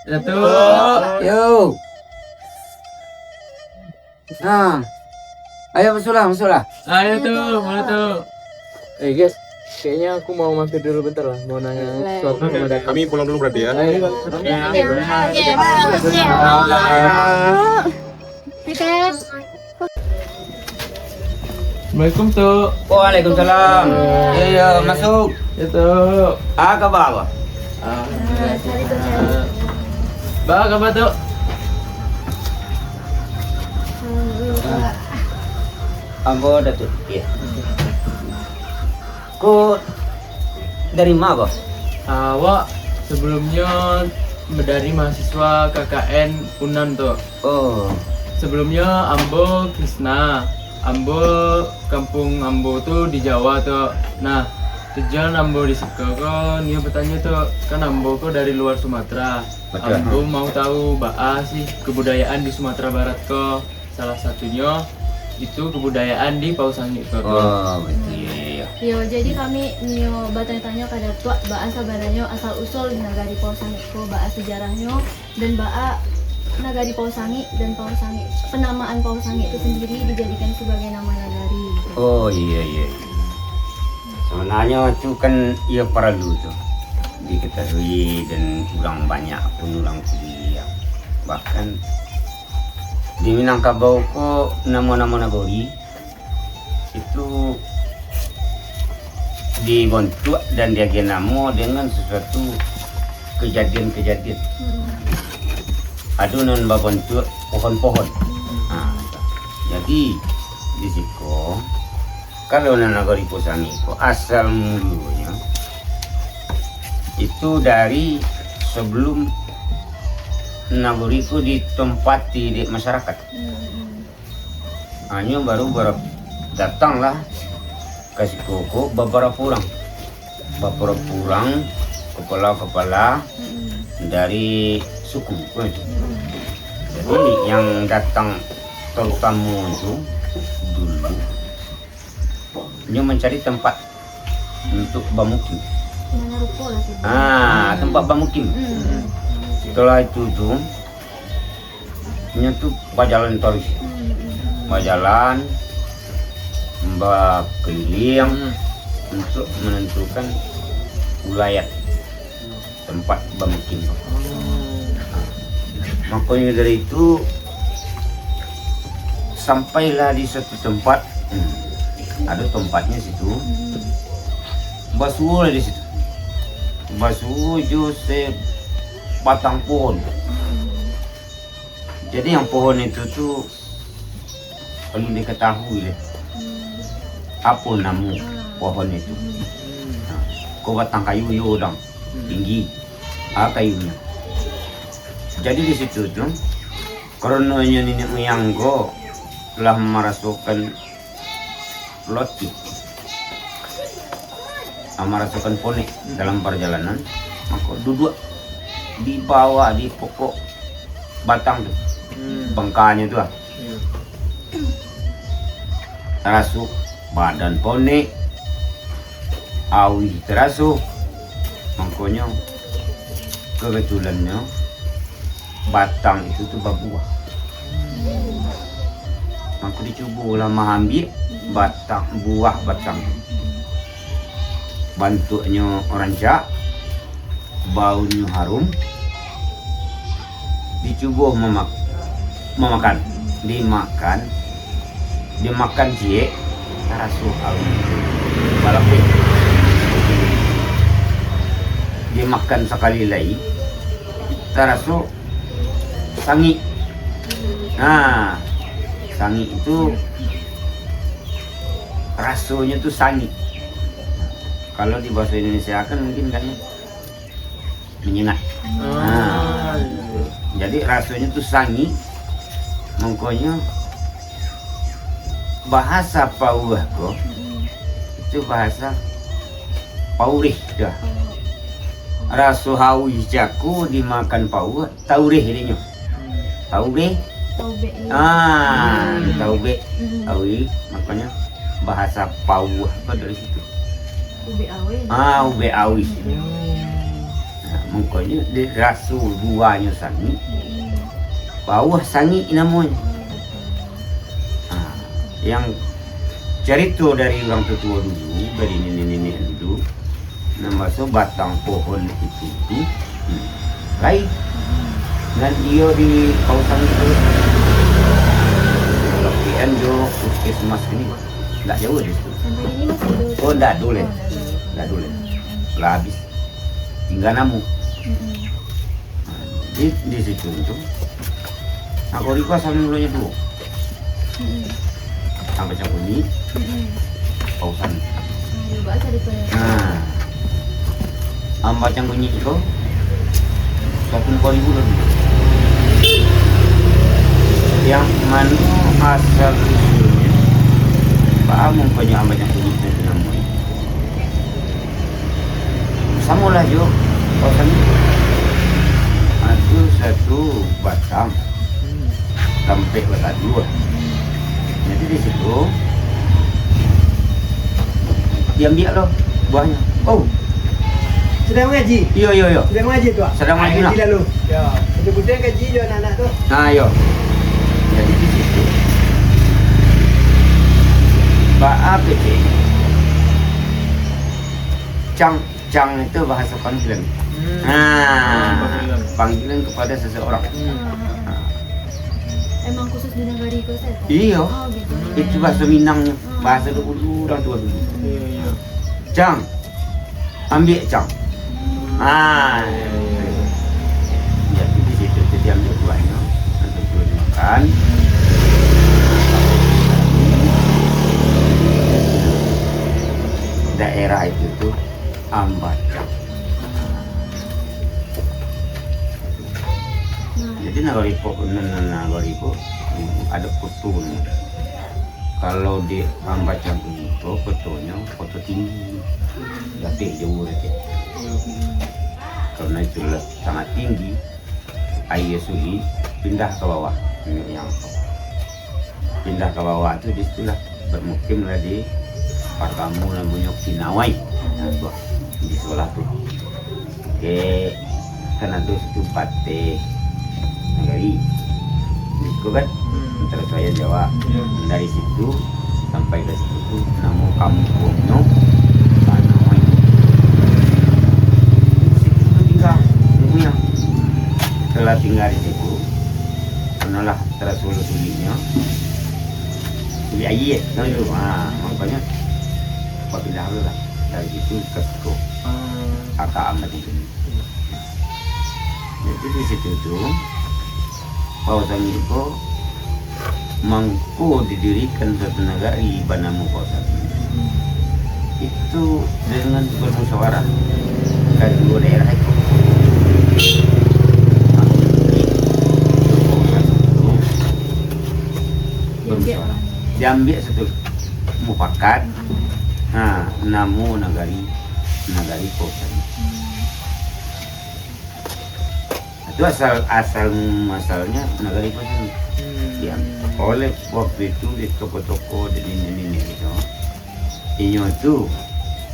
Satu. Yo. Nah. Ayo masuklah. Ayo tuh, mana tuh? Guys, kayaknya aku mau mampir dulu bentar lah, mau nanya sesuatu sama Datu. Kami pulang dulu berarti ya. Ayo. Assalamualaikum tuh. Waalaikumsalam. Iya, masuk. Itu. Ke bawah. Bah, kabar tuh? Ambo Datuk. Iya. Kok dari mana, Bos? Awak sebelumnya dari mahasiswa KKN Unan tuh. Oh. Sebelumnya Ambo Krisna. Ambo kampung Ambo tuh di Jawa tuh. Nah, tujuan Ambo di situ kok dia bertanya tuh, kan Ambo kok dari luar Sumatera. Betul. Ambo mau tahu sih kebudayaan di Sumatera Barat kok. Salah satunya itu kebudayaan di Pausangi kok. Oh, betul. Yo, jadi kami nio bertanya-tanya kada tua baa sabananya asal usul nagari Pausangi ko, baa sejarahnya dan baa nagari Pausangi dan Pausangi. Penamaan Pausangi itu sendiri dijadikan sebagai nama nagari. Oh, iya. Sebenarnya itu kan ia perlu tuh diketahui dan ulang banyak pun ulang kuliah. Bahkan di Minangkabau kok nama-nama nagari itu dibentuk dan diagenamo dengan sesuatu kejadian-kejadian. Adunan babentuk pohon-pohon. Nah, jadi di situ kalau nagari Pausangi kok asal mulanya itu dari sebelum nagariku ditempati di masyarakat. Hanya baru datanglah kasih koko beberapa orang kepala dari suku. Jadi yang datang terutama itu dulu dia mencari tempat untuk bermukim. Tempat bermukim. Setelah itu tuh nyentuh bajalan terus, bajalan keliling untuk menentukan wilayah tempat bermukim. Makanya dari itu sampailah di suatu tempat, ada tempatnya situ, basuh di situ, basuh Jose batang pohon. Jadi yang pohon itu tuh perlu diketahui deh, apa nama pohon itu. Kau batang kayu yodang tinggi, kayunya. Jadi di situ tuh, karena nenek moyang go telah merasukan loti, merasukan pone dalam perjalanan, maka duduk di bawah di pokok batang tuh, bengkanya tuh, terasuk badan pone, awi terasuk, makanya kebetulannya batang itu tuh berbuah. Maka dicoba lah mengambil buah batang. Bentuknya rancak, baunya harum. Dicoba memakan, dimakan cie, terasa harum. Balapik. Dimakan sekali lagi, terasa sangi. Nah, sangi itu rasanya tuh sangi. Kalau di bahasa Indonesia kan mungkin kan menyengat. Nah, jadi rasanya tuh sangi. Makanya bahasa Pauh kok itu bahasa Paurih dah. Rasu hawi jaku dimakan Pauh, taurih ininya. Taube. Taube. Awi, makanya bahasa Pauh apa dari situ. Ube awi. Ube awi. Nah, mungkinnya di rasul duanya sangi, bawah sangi namanya. Nah, yang cerita dari orang tua dulu, dari nenek-nenek dulu, nama so batang pohon itu lain. Dan dia di kawasan itu, kalau PN jo puskesmas ini, nggak jauh di situ. Sampai ini masih hidup. Oh, nggak dulu, nggak dulu, lah habis. Tinggal namu. Di situ itu, aku riko sama mulanya dulu. Sampai campur ini, pausan. Bahasa di Korea. Nah, amba canggunyi itu 1.000 lebih. Yang mana asal usulnya Pak mungkinnya amba canggunyi itu namanya. Samulah jo, pausan itu satu batang sampai batang 2. Jadi di situ diambil loh buahnya. Oh, Sedang ngaji. iya. Sedang ngaji tuh. Sedang ngaji nak. lalu. Ya. Betul-betul ngaji jo anak-anak tuh. Nah, yo. Jadi di situ. Pak apa sih? Cang itu bahasa panggilan. Nah, panggilan kepada seseorang. Emang khusus di negara itu saya? Iya. Oh gitu. Itu bahasa Minangnya, bahasa dulu orang tua dulu. Iya. Cang, ambil cang. Jadi di situ diambil buahnya untuk dimakan. Daerah itu tuh Ambacang. Jadi Nagaripo ada fotonya. Kalau di Ambacang itu fotonya foto tinggi, jatuh jauh deh. Karena itu sangat tinggi, air suli pindah ke bawah. Yang pindah ke bawah itu disitulah bermukimlah di Parkamu namanya Kinawai. Nah, di sekolah tuh. Oke, karena itu situ Pate Nagari. Itu kan antara saya Jawa. Dari situ sampai ke situ tuh nama kampungnya Kinawai. Situ tinggal punya. Setelah tinggal di situ, kenalah terasulah sulinya. Suli air, makanya pindah lah dari situ ke situ kakak amat itu. Jadi di situ tuh kawasan itu mangku didirikan satu nagari Banamu kawasan itu dengan bermusyawarah kedua daerah itu. Bermusyawarah diambil satu mufakat. Nah, namu nagari kosan. Itu masalahnya nagari kosan. Ya, oleh waktu itu di toko-toko di ini gitu. Ini itu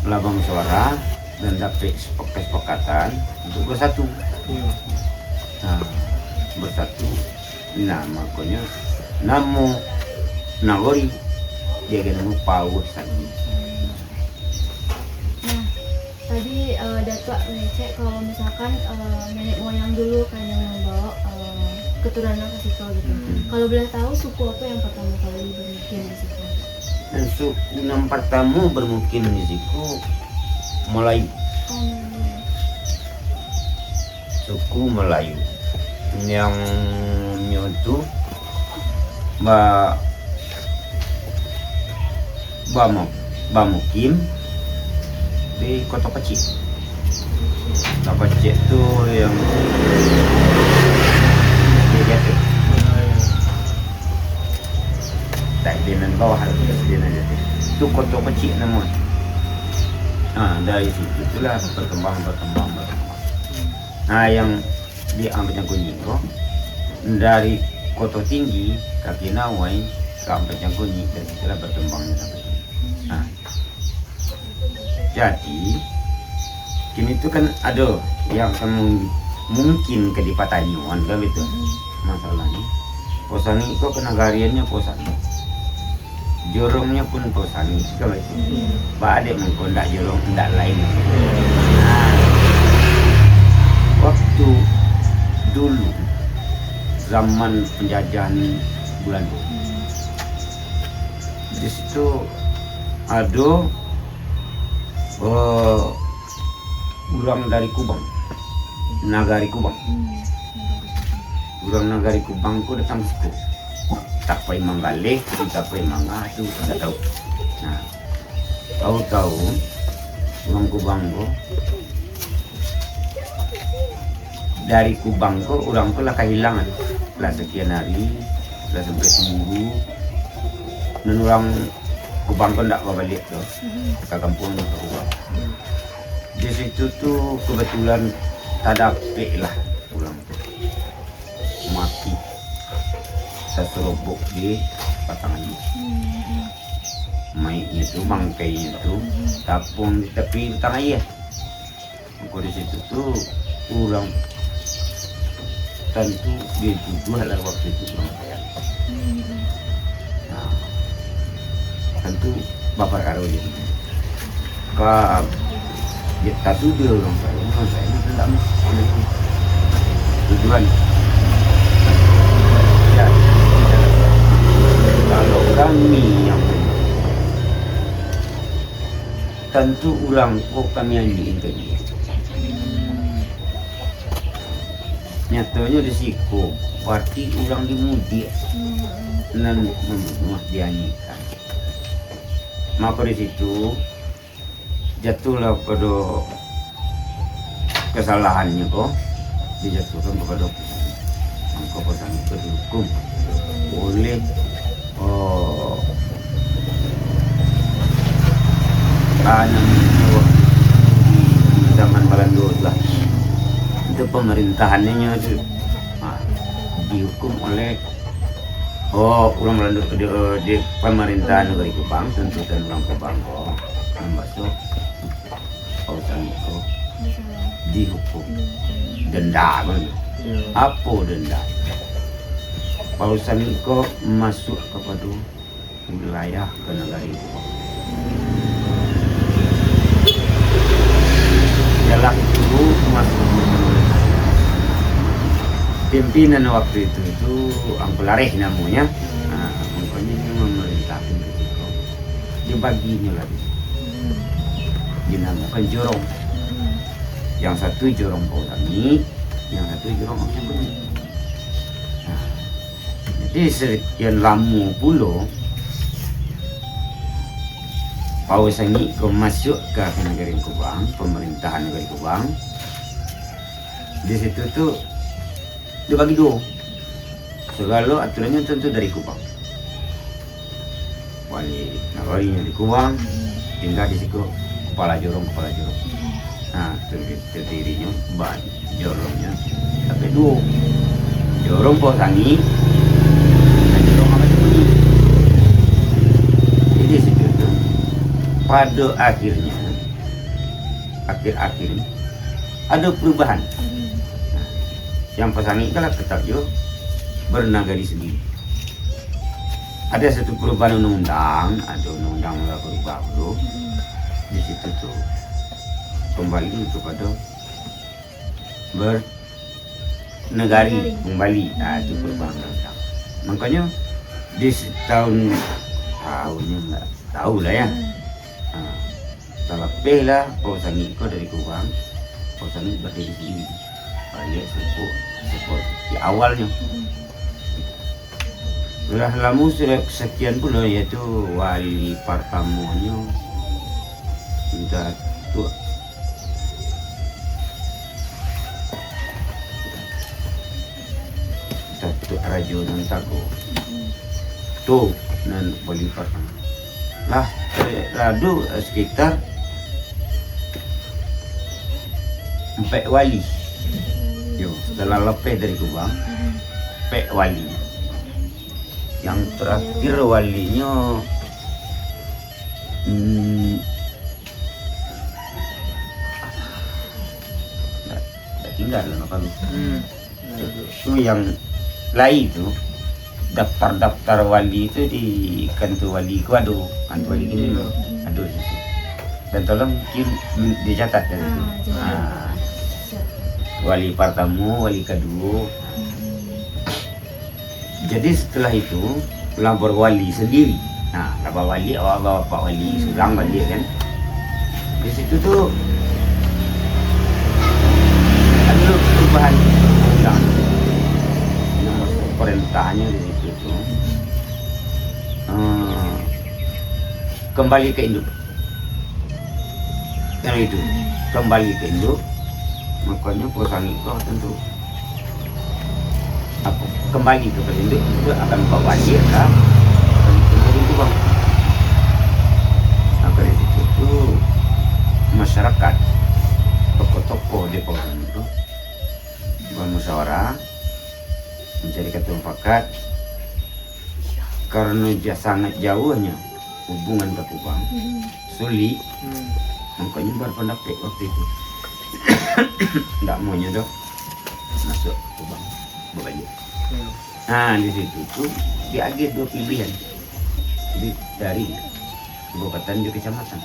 labang suara dan dapat kesepakatan untuk bersatu. Nah, bersatu. Nah, makanya namu nagari dia kena paus lagi. Tadi Datuk ngecek kalau misalkan nenek moyang dulu kan yang membawa keturunan ke situ gitu. Kalau boleh tahu suku apa yang pertama kali bermukim di situ? Dan suku yang pertama bermukim di situ Melayu. Suku Melayu yang itu Bamukim di Kota Kecil. Kota Kecil itu yang di Jatuh. Tak dengan bawah harus dengan Jatuh. Itu Kota Kecil namanya. Nah, dari situ itulah berkembang. Nah, yang diambil Kunjiko dari Kota Tinggi kaki Nawai sampai Kunyi dan situlah berkembangnya sampai. Nah, jadi kini itu kan ada yang mungkin ke di Patanyuan kan itu masalahnya. Posangi kok kenagariannya Posangi, jorongnya pun Posangi kalau itu. Badek mengko ndak jorong ndak lain. Nah, waktu dulu zaman penjajahan Belanda, di situ ada orang dari Kubang, Nagari Kubang. Orang Nagari Kubang ku datang situ. Tapai Manggale, tapai Mangga itu tidak tahu. Nah, tahu-tahu orang Kubang ku dari Kubang ku orang ku lah kehilangan. Lah sekian hari, lah sampai seminggu. Dan orang Kubang ku tidak balik tuh ke kampung ke Kubang. Di situ tuh kebetulan tadape lah pulang tuh mati seserobok di patangannya. Mayatnya tuh bangkainya tuh tapung di tepi tengah ya. Di situ tuh orang tentu dia tuduh lah waktu itu orang kaya. Nah, tentu bapak karo ini. Kita tuduh orang saya tidak mau tujuan. Ya, kalau kami yang tentu ulang kami yang diintai. Nyatanya risiko, berarti ulang dimudi dan membunuh dianyikan. Maka di situ jatuhlah pada kesalahannya kok dijatuhkan kepada maka petani itu dihukum oleh di zaman Belanda lah itu pemerintahannya itu dihukum oleh orang Belanda di pemerintahan negeri Kupang, tuntutan orang Kupang masuk Pausan itu dihukum denda kan? Apa denda? Pausan itu masuk kepada wilayah ke negara itu. Jalan itu masuk pimpinan waktu itu Angkulareh namanya. Nah, makanya dia memerintahkan ketika dibaginya lagi. Dinamakan jorong. Yang satu jorong Pausangi, yang satu jorong Angkulareh. Nah, jadi sekian lama pula Pausangi kau masuk ke negeri Kupang, pemerintahan negeri Kupang. Di situ tuh dibagi dua. Segala aturannya tentu dari Kupang. Wali nagarinya di Kupang, tinggal di situ kepala jorong. Nah, terdirinya banyak jorongnya sampai dua. Jorong Pausangi dan jorong Angkulareh. Jadi situ tuh pada akhirnya ada perubahan. Nah, yang Pausangi kan tetap juga bernagari sendiri. Ada satu perubahan undang-undang, ada undang-undang mulai berubah dulu. Di situ tuh kembali kepada bernegari kembali. Nah, itu perubahan undang-undang. Makanya di tahunnya nggak tahu lah ya. Nah, terlebih lah Pausangi itu dari Kupang, Pausangi berdiri sendiri. Balik seperti awalnya. Sudah lama sudah sekian pula yaitu wali pertamanya Datuk Rajo Nantago. Tuh dan wali pertama. Lah, lalu sekitar 4 wali. Yo, setelah lepas dari Kupang, 4 wali. Yang terakhir walinya tinggal loh kami. Hmm. Itu yang lain itu daftar wali itu di kantor wali ku ada kantor wali ini Iya. ada di situ. Dan tolong dicatat dari itu. Wali pertama, wali kedua. Jadi setelah itu lapor wali sendiri. Nah, lapor wali, bawa Pak Wali, sulang wali kan. Di situ tuh ada perubahan undang. Nomor perintahnya di situ tuh kembali ke induk. Yang itu kembali ke induk. Makanya posang itu tentu apa kembali ke induk itu akan bawa dia ke itu bang. Nah dari situ tuh masyarakat tokoh-tokoh di posang itu bermusyawarah mencari kata mufakat karena dia sangat jauhnya hubungan ke Kupang sulit. Makanya berpendapat waktu itu tidak maunya dong masuk ke Kupang berbalik. Nah di situ tuh diagih dua pilihan dari kabupaten ke kecamatan.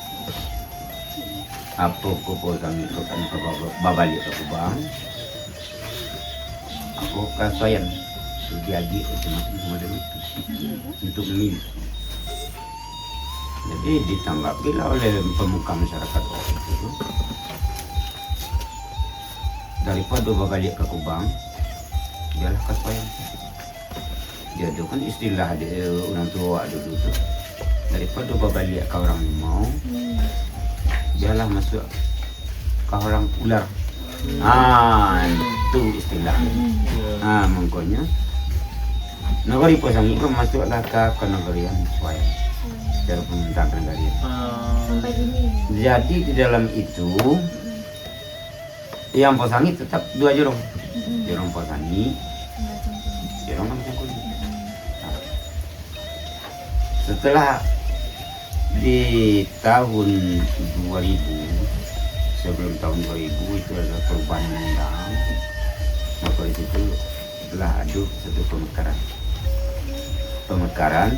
Apa Kupang itu kan ke Babalik ke Kupang, aku kasayan diagih macam-macam untuk memilih. Jadi ditanggapilah oleh pemuka masyarakat waktu itu. Daripada balik ke Kupang, dialah Kasoyan. Dia itu kan istilah orang tua dulu tu. Daripada balik ke orang mau, dialah masuk ke orang ular. Itu istilah. Makanya negeri Posang itu masuklah ke negerian Soyan. Dalam pemerintahan negerian. Sampai ini. Jadi di dalam itu yang Posangi tetap dua jorong. Jorong Posangi, jorong Kampung Kuning. Nah, setelah di tahun 2000, sebelum tahun 2000 itu ada perubahan undang. Maka di situ telah ada satu pemekaran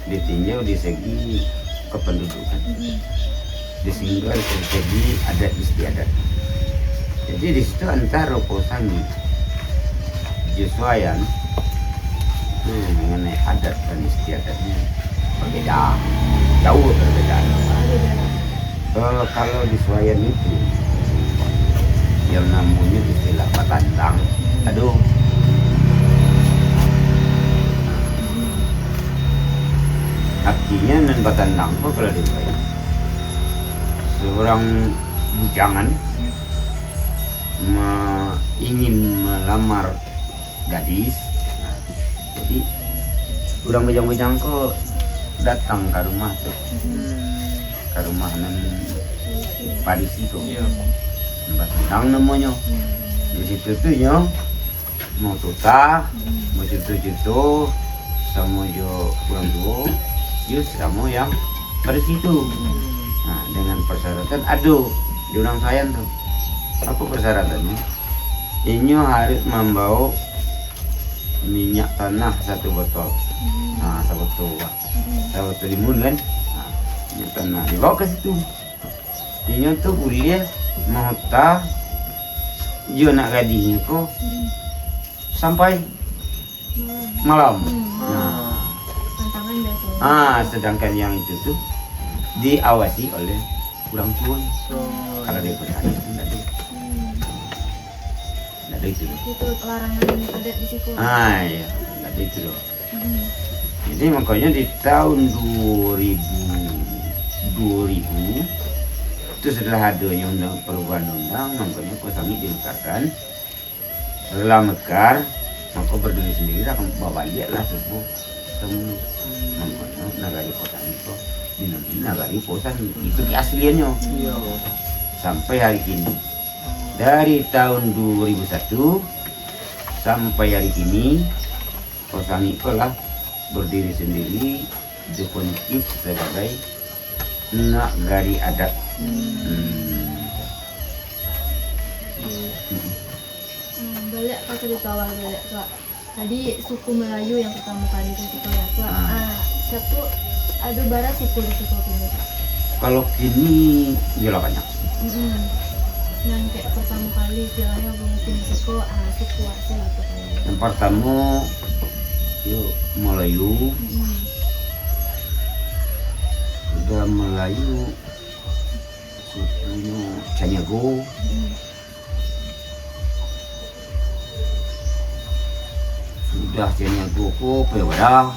ditinjau di segi kependudukan, disinggah dari segi adat istiadat. Jadi di situ antara Posangi, Jesuayan itu mengenai adat dan istiadatnya berbeda, jauh perbedaan. Kalau di Suayan itu yang namanya istilah patandang, aduh. Artinya nan patandang kok kalau di Suayan seorang bujangan ingin melamar gadis. Nah, jadi orang bujang-bujang kok datang ke rumah tuh, ke rumah nan Paris itu, patandang namanya. Di situ tuh yo mau tuta, mau cutu-cutu sama jo orang tua, yo sama yang pada situ. Nah, dengan persyaratan aduh di orang Sayan tuh. Apa persyaratannya? Ini harus membawa minyak tanah 1 botol. Nah, 1 botol. 1 botol limun kan? Nah, minyak tanah dibawa ke situ. Ini tuh boleh mahota dia nak gadisnya kok sampai malam. Nah, Tantangan biasa. sedangkan yang itu tuh diawasi oleh orang tua. Kalau dia petani itu tidak ada itu. Itu larangan adat di situ. Iya, tidak ada itu loh. Jadi makanya di tahun 2000 itu setelah adanya perubahan undang, makanya Posangi dimekarkan. Setelah mekar, maka berdiri sendiri akan bawa balik lah semua. Makanya Nagari Posangi itu dinamai Nagari Posangi itu aslinya. Sampai hari ini. Dari tahun 2001 sampai hari ini Posangi telah berdiri sendiri definitif sebagai Nagari adat. balik kau cerita awal balik Tua. Tadi suku Melayu yang pertama kali di situ ya Tua. Siap tuh ada bara suku di situ kini. Kalau kini gila banyak. Yang kayak pertama kali istilahnya mungkin suku suku asal atau kayak. Yang pertama yuk Melayu. Udah Melayu sukunya Canyago. Sudah Canyago ko Pewada.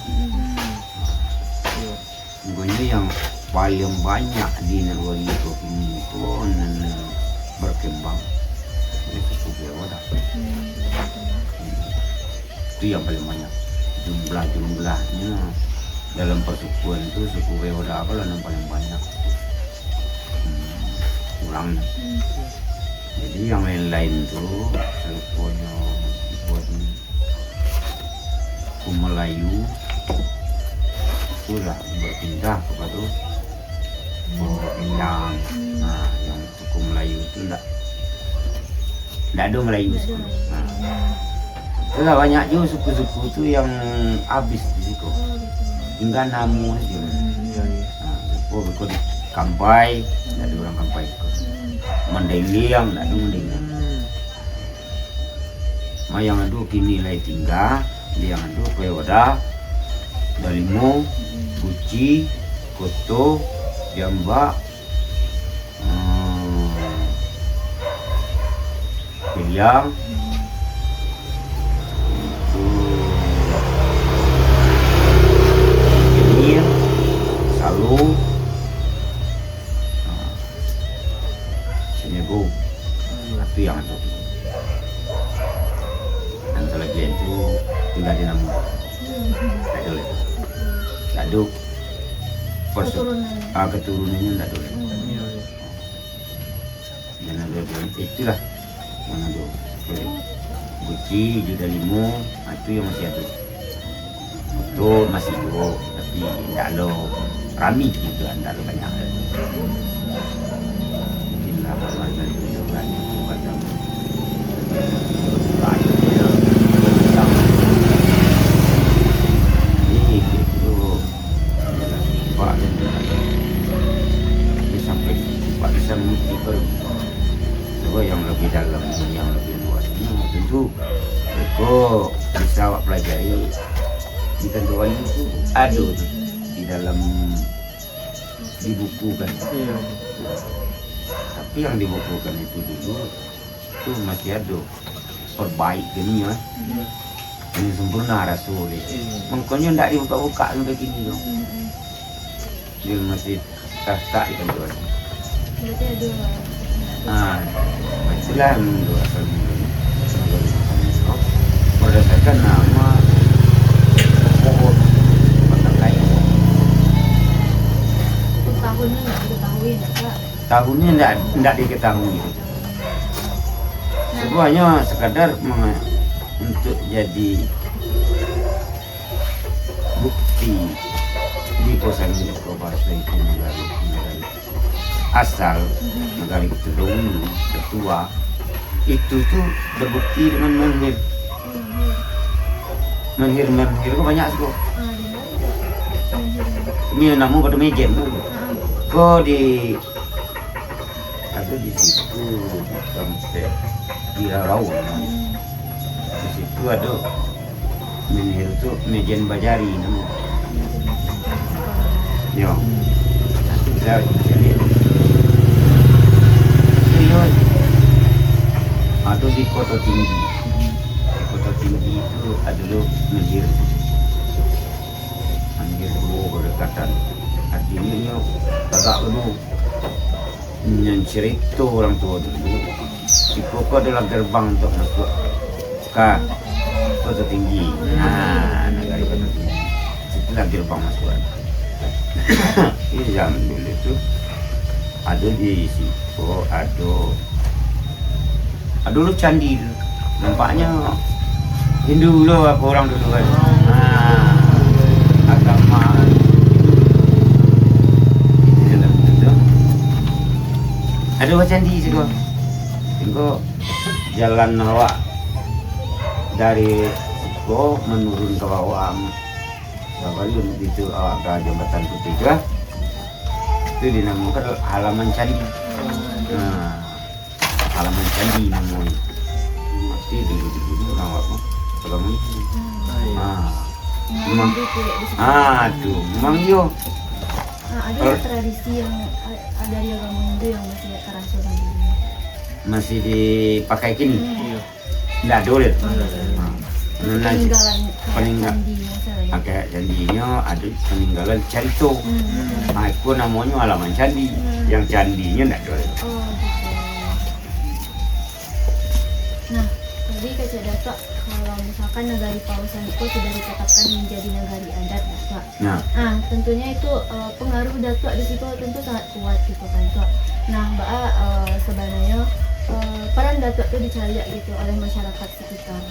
Mungkin yang paling banyak di negara itu ini itu berkembang dari suku Pewada. Itu yang paling banyak jumlahnya dalam persukuan itu suku Pewada apa yang paling banyak kurang. Jadi yang lain-lain tuh sukunya buat suku Melayu sudah berpindah kepada Endang. Nah, yang suku Melayu itu enggak ada Melayu. Nah, banyak juga suku-suku itu yang habis di situ. Tinggal namu aja. Nah, itu di Kampai, tidak ada orang Kampai. Mandailing, tidak ada Mandailing. Yang ada kini lagi tinggal, yang ada Pewada, Dalimo, Kuci, Koto, Jamba, Piliang, Kenir, Salu, Senego, itu yang ada. Dan selain itu tinggal di Namu. Tak ada keturunannya tak ada. Dan ada itulah yang ada. Buci, juga limo, itu yang masih ada. Itu masih ada, tapi tak ada rami gitu, tak ada banyak. Mungkinlah macam itu juga macam sampai bisa mengerti kalau yang lebih dalam, yang lebih luas tentu itu bisa awak pelajari di tentuan itu ada di dalam dibukukan. Tapi yang dibukukan itu dulu itu masih ada perbaik gini ya. Ini sempurna rasul itu. Makanya tidak dibuka-buka sampai kini dong. Dia masih tak ikan tuan. Berarti ada itulah dua asal berdasarkan nama pohon batang kayu. untuk tahunnya nggak diketahui Pak. Tahunnya tidak diketahui. Semuanya sekadar untuk jadi bukti di kosan itu bahasa itu negara asal negara itu dahulu tertua itu tuh berbukti dengan menhir itu banyak tuh. Ini namu pada meja kok di ada di situ sampai di Rau. Di situ ada menhir itu mejen bajari namu. Yo. Nanti kita lihat. Ada di Kota Tinggi. Di Kota Tinggi itu adalah menhir dulu berdekatan. Artinya agak dulu yang cerita orang tua dulu. Di Kota adalah gerbang untuk masuk ke Kota Tinggi. Nah, negara Kota Tinggi. Itulah gerbang masuk. Ini zaman dulu itu ada di situ ada dulu candi dulu. Nampaknya Hindu dulu apa orang dulu kan. Agama itu dalam itu. Ada candi situ. Tengok jalan awak dari Siko menurun ke bawah Sabalun itu ke jembatan ketiga itu dinamakan halaman candi. Nah, halaman candi namanya. Pasti dulu orang apa? Kalau memang Nah, itu ya, di sekitar. tuh memang yo Nah, ada Kalau- tradisi yang dari agama Hindu yang masih terasa sampai ini. masih dipakai kini. Iya. Nggak boleh. Peninggalan peninggal- candi misalnya. Pakai candinya ada peninggalan Carito. Nah, itu namanya halaman candi. Yang candinya nggak boleh. Oh gitu. Nah, tadi Kak Datuk, kalau misalkan negari Pausan itu sudah ditetapkan menjadi negari adat, Datuk. Nah, Nah, tentunya itu pengaruh Datuk di situ tentu sangat kuat gitu kan, Datuk. Nah, Mbak sebenarnya peran Datuk itu dicari gitu oleh masyarakat sekitar.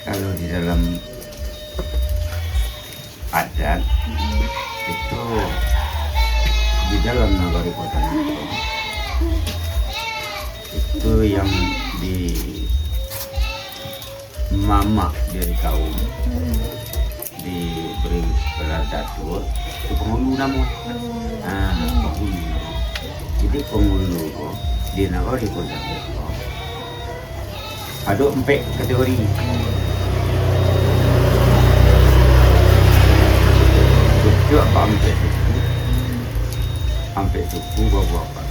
kalau di dalam adat itu di dalam nagari kota itu yang di mama dari kaum diberi gelar datuk itu penghulu namun penghulu. Jadi penghulu di nagari kota ada 4 kategori. Itu apa sampai suku bawa apa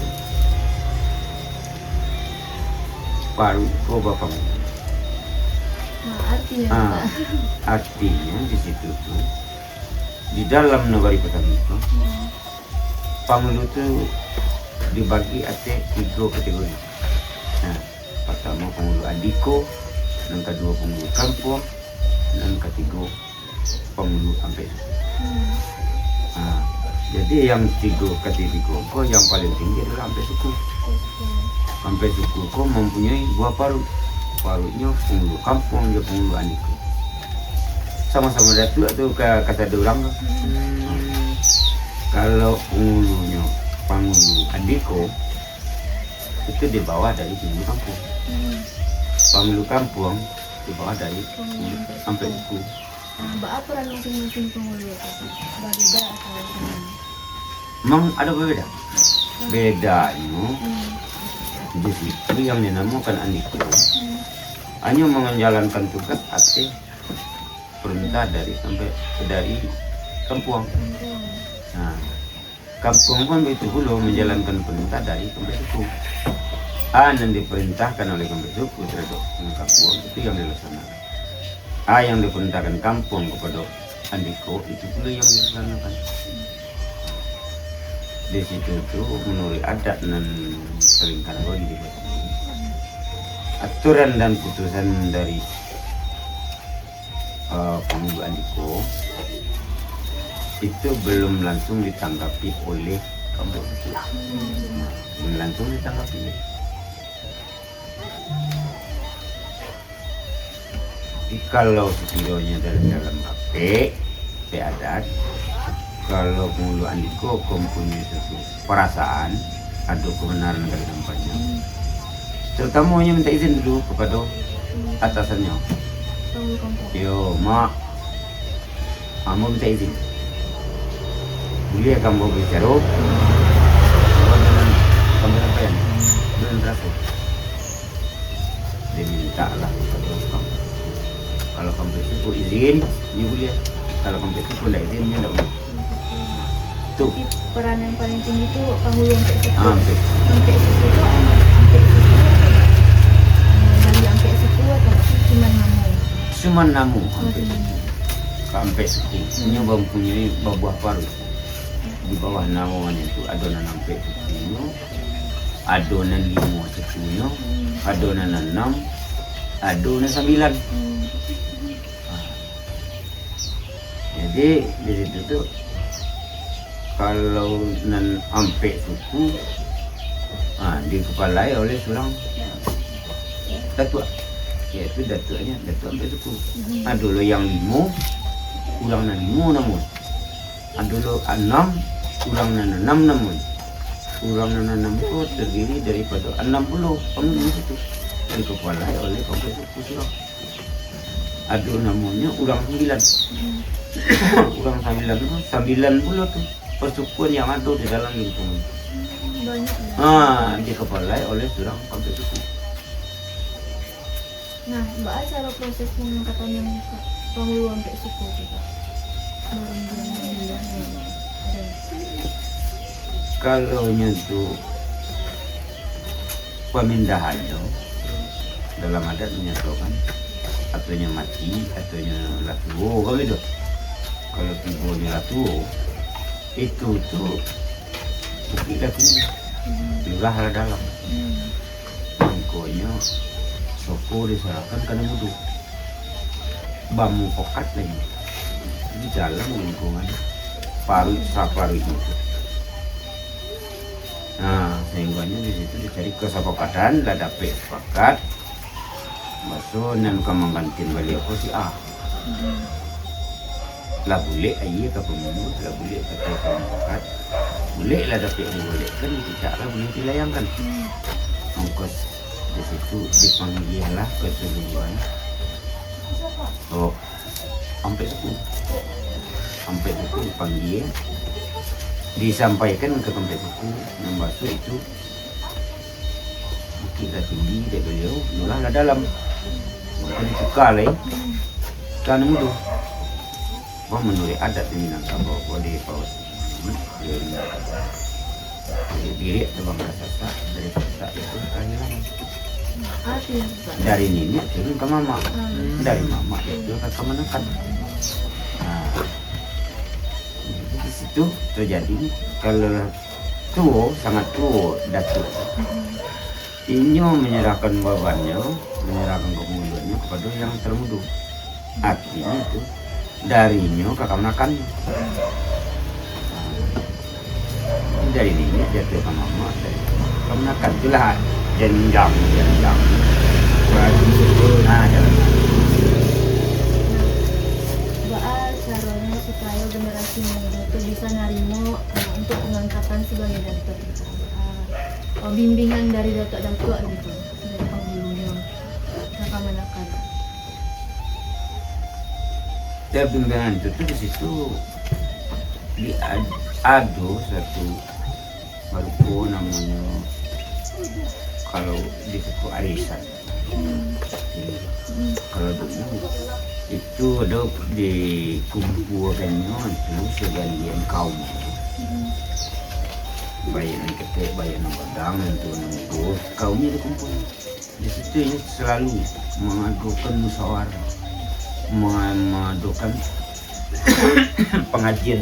baru kau bapak. Nah, artinya Ah, artinya di situ tuh di dalam negara Petani Pangulu tuh dibagi ada 3 kategori. Nah, pertama pengulu Andiko, yang kedua pengulu Kampung, dan ketiga pengulu Ampel. Nah, jadi yang 3 kategori kok yang paling tinggi adalah Ampel suku. Ampel suku kok mempunyai 2 paru. Parunya pengulu Kampung, dia pengulu Andiko. Sama-sama datuk tuh kata orang. Kalau pengulunya pengulu Andiko itu di bawah dari pengulu Kampung. Pengulu Kampung di bawah dari Ampel suku. Nah, Mbak peran masing-masing penghulu itu berbeda atau gimana? Memang ada berbeda. Bedanya di situ yang dinamakan Andiko hanya menjalankan tugas aktif perintah dari kampung. Nah, kampung pun begitu dulu menjalankan perintah dari kampung suku. Yang diperintahkan oleh kampung suku terhadap kampung itu yang dilaksanakan. Yang diperintahkan kampung kepada Andiko itu pula yang dilaksanakan. Di situ tuh menurut adat dan selingkan bagi di aturan dan putusan dari pengulu Andiko itu belum langsung ditanggapi oleh kampung suku. Belum langsung ditanggapi. Jadi kalau sekiranya dalam HP adat, kalau pengulu Andiko mempunyai satu perasaan ada kebenaran dari tempatnya, terutama hanya minta izin dulu kepada atasannya. Penghulu kampung. Yo, mak, mau minta izin. Boleh kamu bicara? Kamu sampai belum berapa? Dia minta lah kepada kamu. Kalau kamu itu izin, dia boleh. Kalau kamu itu tidak izin, dia tidak boleh. Tuh, Jadi peran yang paling tinggi itu penghulu sampai suku. hampir. Sampai suku itu sampai suku dari sampai suku atau cuma nama? Cuma namu hampir. Maksudnya. Sampai suku. Ini mempunyai buah paru. Di bawah namanya itu adonan sampai sukunya, adonan 5 sukunya, adonan 6, adonan 9. Jadi di situ tuh kalau nan ampe suku dikepalai oleh seorang datuk, yaitu datuknya datuk ampe suku. Ada lo yang 5, kurang nan 5 namun. Ada lo 6, kurang nan 6 namun. Kurang nan 6 itu terdiri daripada 60 penghulu itu yang dikepalai oleh ampe suku seorang. Aduh namanya ulang 9. Ulang 9 itu 9 puluh tuh persukuan yang ada di dalam lingkungan. Banyak ya. Dikepalai oleh seorang pangkat suku. Nah, Mbak cara proses pengangkatan yang penghulu sampai suku juga. Kalau itu pemindahan itu dalam adat menyatakan atunya mati, atunya latuo, kalau itu. Kalau tibonya latuo itu tuh kita tinggi, lurah lah dalam. Pokoknya soko diserahkan karena mudu, bambu pokat lagi di dalam lingkungan paru saparu itu. Nah, sehingganya di situ dicari kesepakatan, lah dapet sepakat. Masuk dan kemanggantin balik aku si A. Lah boleh aja ke pemilu, lah boleh ke sepakat. Boleh lah dapet boleh kan tidak lah boleh dilayangkan. Ongkos di situ dipanggil lah keseluruhan. Oh, sampai suku dipanggil. Disampaikan ke tempat suku yang masuk itu kita tinggi dari beliau nulah lah dalam maka ditukar lah kan mudah menurut adat di Minangkabau boleh paus diri atau bangsa sasa dari sasa itu kehilangan dari nenek turun ke mama dari mama itu ke menekan. Di situ terjadi kalau tua sangat tua datuk inyo menyerahkan bebannya, menyerahkan kemuduannya kepada yang termudu. Artinya itu darinya ke kemenakannya. Dari ini jatuh ke mama, dari kemenakan itulah jenjang. Nah, jalan. Caranya supaya generasi muda itu bisa narimo untuk pengangkatan sebagai datuk itu. Bimbingan dari datuk-datuk gitu, dari penghulunya, nakam-nakam. Ya bimbingan itu tuh di situ ada satu baru namanya kalau di suku arisan. Kalau dulu itu ada di kumpulannya itu sebagian kaum. Bayan ketek, bayan pedang, itu kaumnya dikumpul. Di situ ya selalu mengadukan musyawarah, mengadukan pengajian.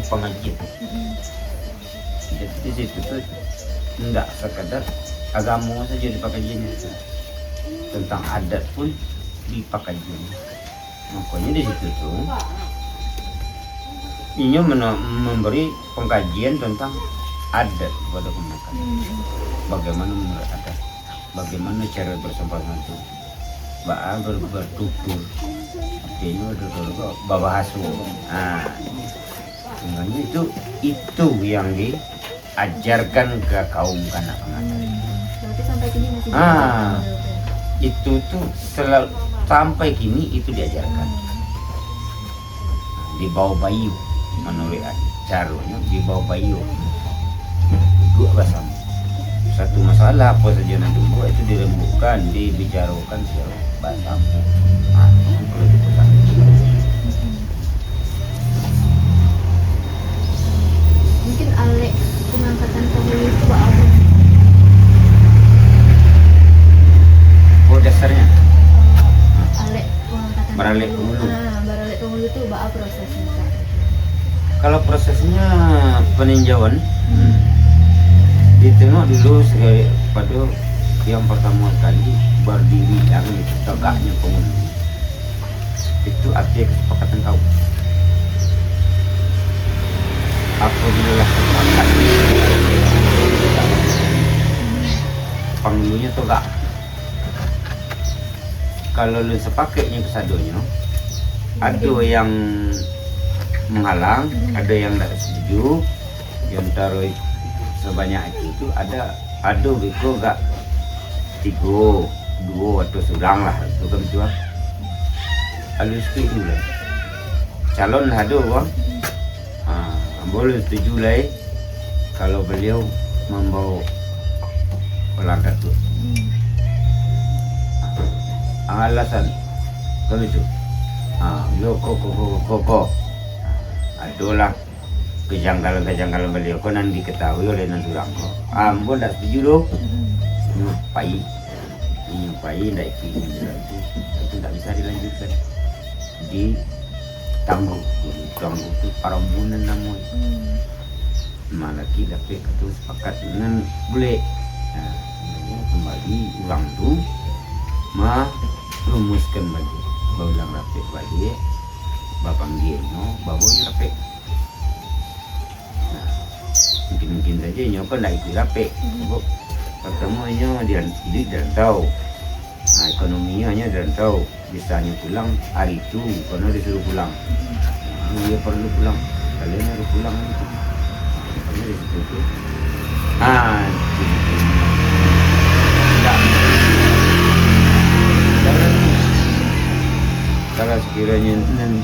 Jadi di situ tuh tidak sekadar agama saja dipakai tentang adat pun dipakai. Makanya di situ tuh ini memberi pengkajian tentang adat pada kemenakan. Bagaimana menurut adat, bagaimana cara bersama-sama itu, bertutur, artinya berbahasa. Sebenarnya itu yang diajarkan ke kaum kanak-kanak. Berarti sampai kini masih itu tuh selalu sampai kini itu diajarkan. Di bawah bayu menurut caranya di bawah bayu. Dua bahasa. Satu masalah apa saja nanti buat itu dirembukan, dibicarakan secara bahasa. Kalau dipesan. Mungkin alek pengangkatan penghulu itu apa? Oh dasarnya. Alek pengangkatan. Baralek penghulu. Baralek penghulu itu apa prosesnya, Kak? Kalau prosesnya peninjauan. Ditengok dulu sekali pada yang pertama kali berdiri yang tegaknya penghulu. Itu artinya kesepakatan kaum. Apabila sepakat penghulunya tegak. Kalau lu sepakatnya kesadonya, ada yang menghalang, ada yang tidak setuju, yang taruh sebanyak itu ada beko gak 3, 2 atau sedang lah itu kan cuma Alus setuju lah. Calon hado bang. Boleh setuju lah kalau beliau membawa pelan Datuk. Alasan kalau itu, beliau kok, adalah kejanggalan beliau kau nanti diketahui oleh Nanturang kau. Ampun tak setuju doh. Nyupai, tidak ingin itu tak bisa dilanjutkan. Di tangguh itu parambunan namun malah kita itu sepakat dengan boleh kembali ulang tu rumuskan bagi baulang rapik bagi bapak Gino babunya rapik. Mungkin saja nyoba nak ikut rapik. Pertamanya dia tahu ekonominya dia tahu bisanya pulang hari itu karena disuruh pulang. Dia perlu pulang, kalian harus pulang itu. Kalian di situ tu. Kalau sekiranya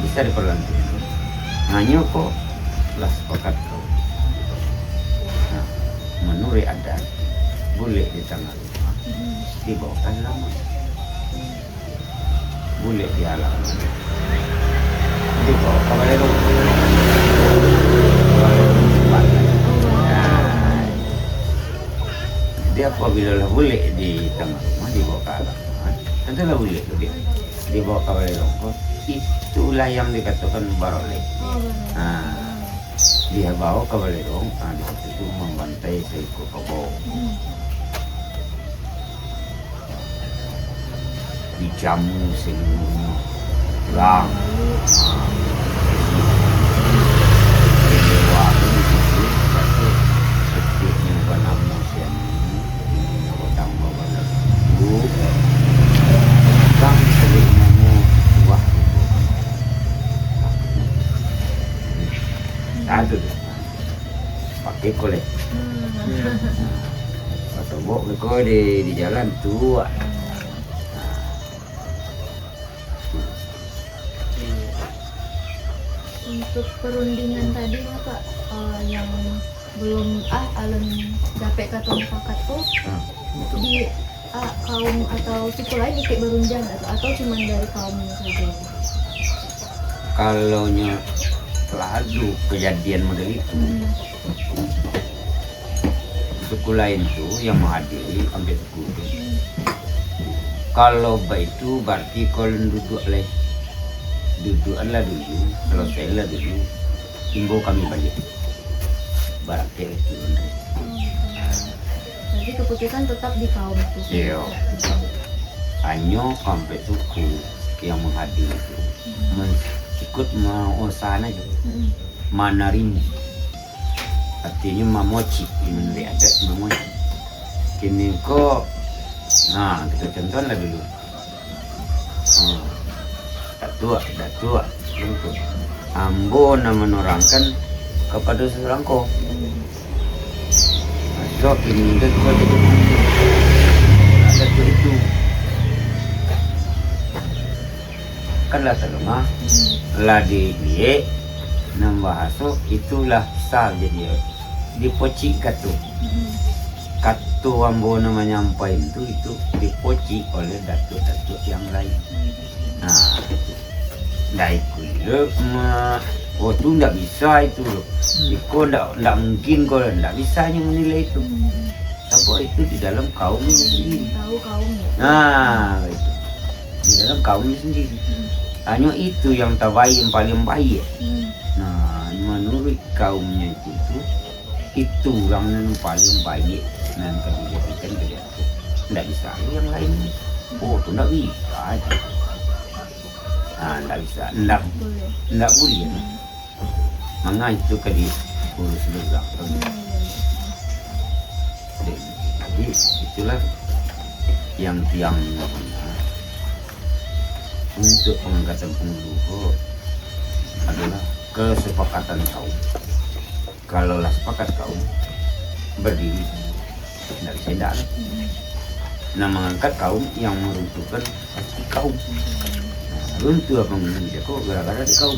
bisa diperlanjutkan, hanya kok lah sepakat kau. Menurut adat boleh di tengah rumah dibawakan lama, boleh di halaman dibawa kembali rumah. Jadi apabila lah boleh di tengah rumah dibawa ke halaman, tentulah boleh tu dia dibawa kembali rumah. Itulah yang dikatakan baroleh. Dia bawa ke balerong, itu membantai seekor kebau. Dijamu seluruhnya, pulang. Dewa itu satu ketiknya banamu siang ini, kodang bawa lalu, kang seluruhnya buah itu. Satu tu, pakai kolek. Atau bawa kau di jalan tu. Untuk perundingan tadi Pak, yang belum alun dapat katong pakat tuh di kaum atau suku lain ikut berunjang atau cuma dari kaumnya saja? Kalau nya lalu kejadian model itu, suku lain tu yang menghadiri ambil suku itu. Kalau baik itu berarti kalau duduk adalah dulu, selesailah dulu, timbul kami balik. Berarti itu. Jadi keputusan tetap di kaum itu. Iya. Hanya sampai suku yang menghadiri itu ikut mau usaha aja, menerima. Artinya memoci, ini ada memoci. Kini kok, kita contohlah dulu. Datua, betul. Ambo nama menerangkan kepada seorangku. So ini datua itu kanlah terima lah dia nambah itulah sah jadi dipoci katu ambo namanya nyampai itu dipoci oleh datuk yang lain. Nggak ikut tu nggak bisa itu loh. Iko nggak mungkin kau nggak bisa yang menilai itu. Sebab itu di dalam kaumnya sendiri. Tahu kaumnya. Itu di dalam kaumnya sendiri. Hanya itu yang terbaik yang paling baik. Menurut kaumnya itu yang paling baik dan kebijakan dia. Nggak bisa yang lain. Tu nggak bisa aja. Nggak bisa, nggak boleh. Maka itu ke diurus juga. Jadi itulah yang untuk pengangkatan penguruh adalah kesepakatan kaum. Kalaulah sepakat kaum berdiri dari sendak. Nah, mengangkat kaum yang meruntuhkan pasti kaum. Untuk apa menunjuk kok gara-gara di kau.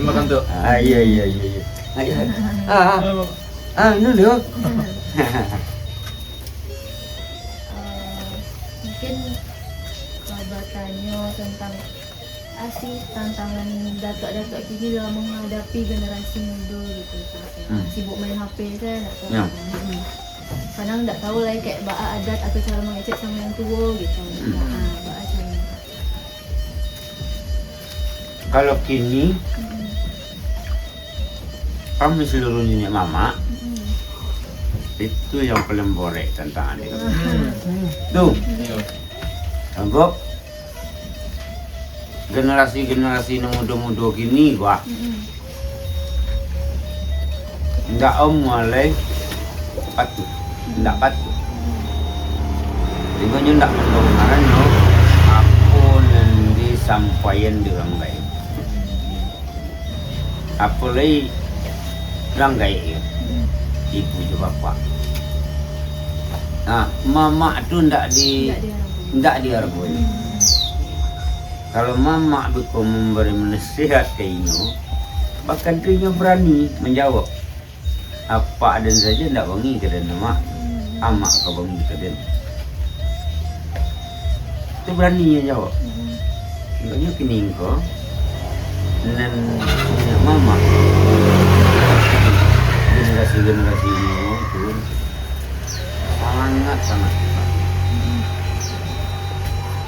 Makan tuh. Iya. Ayo. Ini loh. Mungkin bertanya tentang asih tantangan datuk-datuk kini dalam menghadapi generasi muda gitu. Sibuk main HP saya nak tahu. Ya. Kadang tak tahu lah kayak baa adat atau cara mengecek sama yang tua gitu. Baa cara. Kalau kini kami seluruh nenek mama itu yang paling borek tantangan itu. Tuh, Iya. anggap generasi muda-muda gini gua nggak mulai patuh, nggak patuh. Ibunya nggak mendengaran no, aku nanti sampaian di orang lain. Apalagi orang lain, ibu juga bapak. Nah, mama tu ndak dihargai. Kalau mama betul memberi nasihat ke Ino, bahkan dia berani menjawab apa dan saja ndak wangi ke dan mak, amak kau wangi ke dan. Itu berani jawab. Enggaknya kini kau dan mama generasi ini itu sangat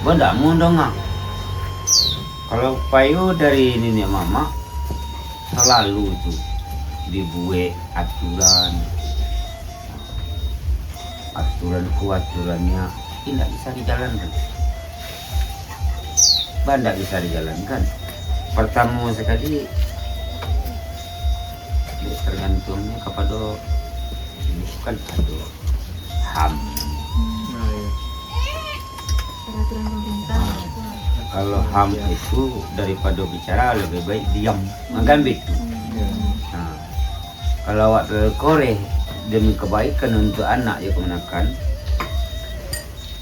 benda mau dengar. Kalau payu dari nenek mama selalu itu dibuat aturannya tidak bisa dijalankan. Benda bisa dijalankan. Pertama sekali tergantungnya kepada bukan ada HAM. Nah, iya. Peraturan pemerintah. Kalau HAM itu daripada bicara lebih baik diam, mengambil itu. Nah, kalau waktu koreh demi kebaikan untuk anak yang kemenakan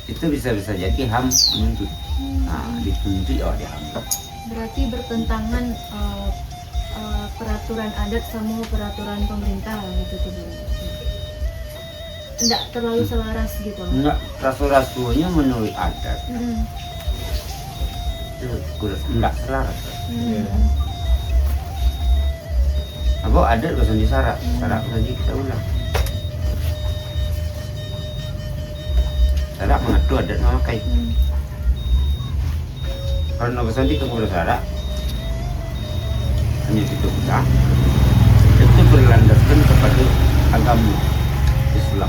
itu bisa jadi HAM menuntut. Nah, dituntut ya di HAM. Berarti bertentangan peraturan adat sama peraturan pemerintah gitu tuh. Enggak terlalu selaras gitu. Enggak, rasul-rasulnya menurut adat itu enggak selaras. Apa adat bahasa di syarat saja kita ulang. Syarat mengatur adat memakai. Kalau bahasa di kemudian syarat hanya itu kita itu berlandaskan kepada agama Islam.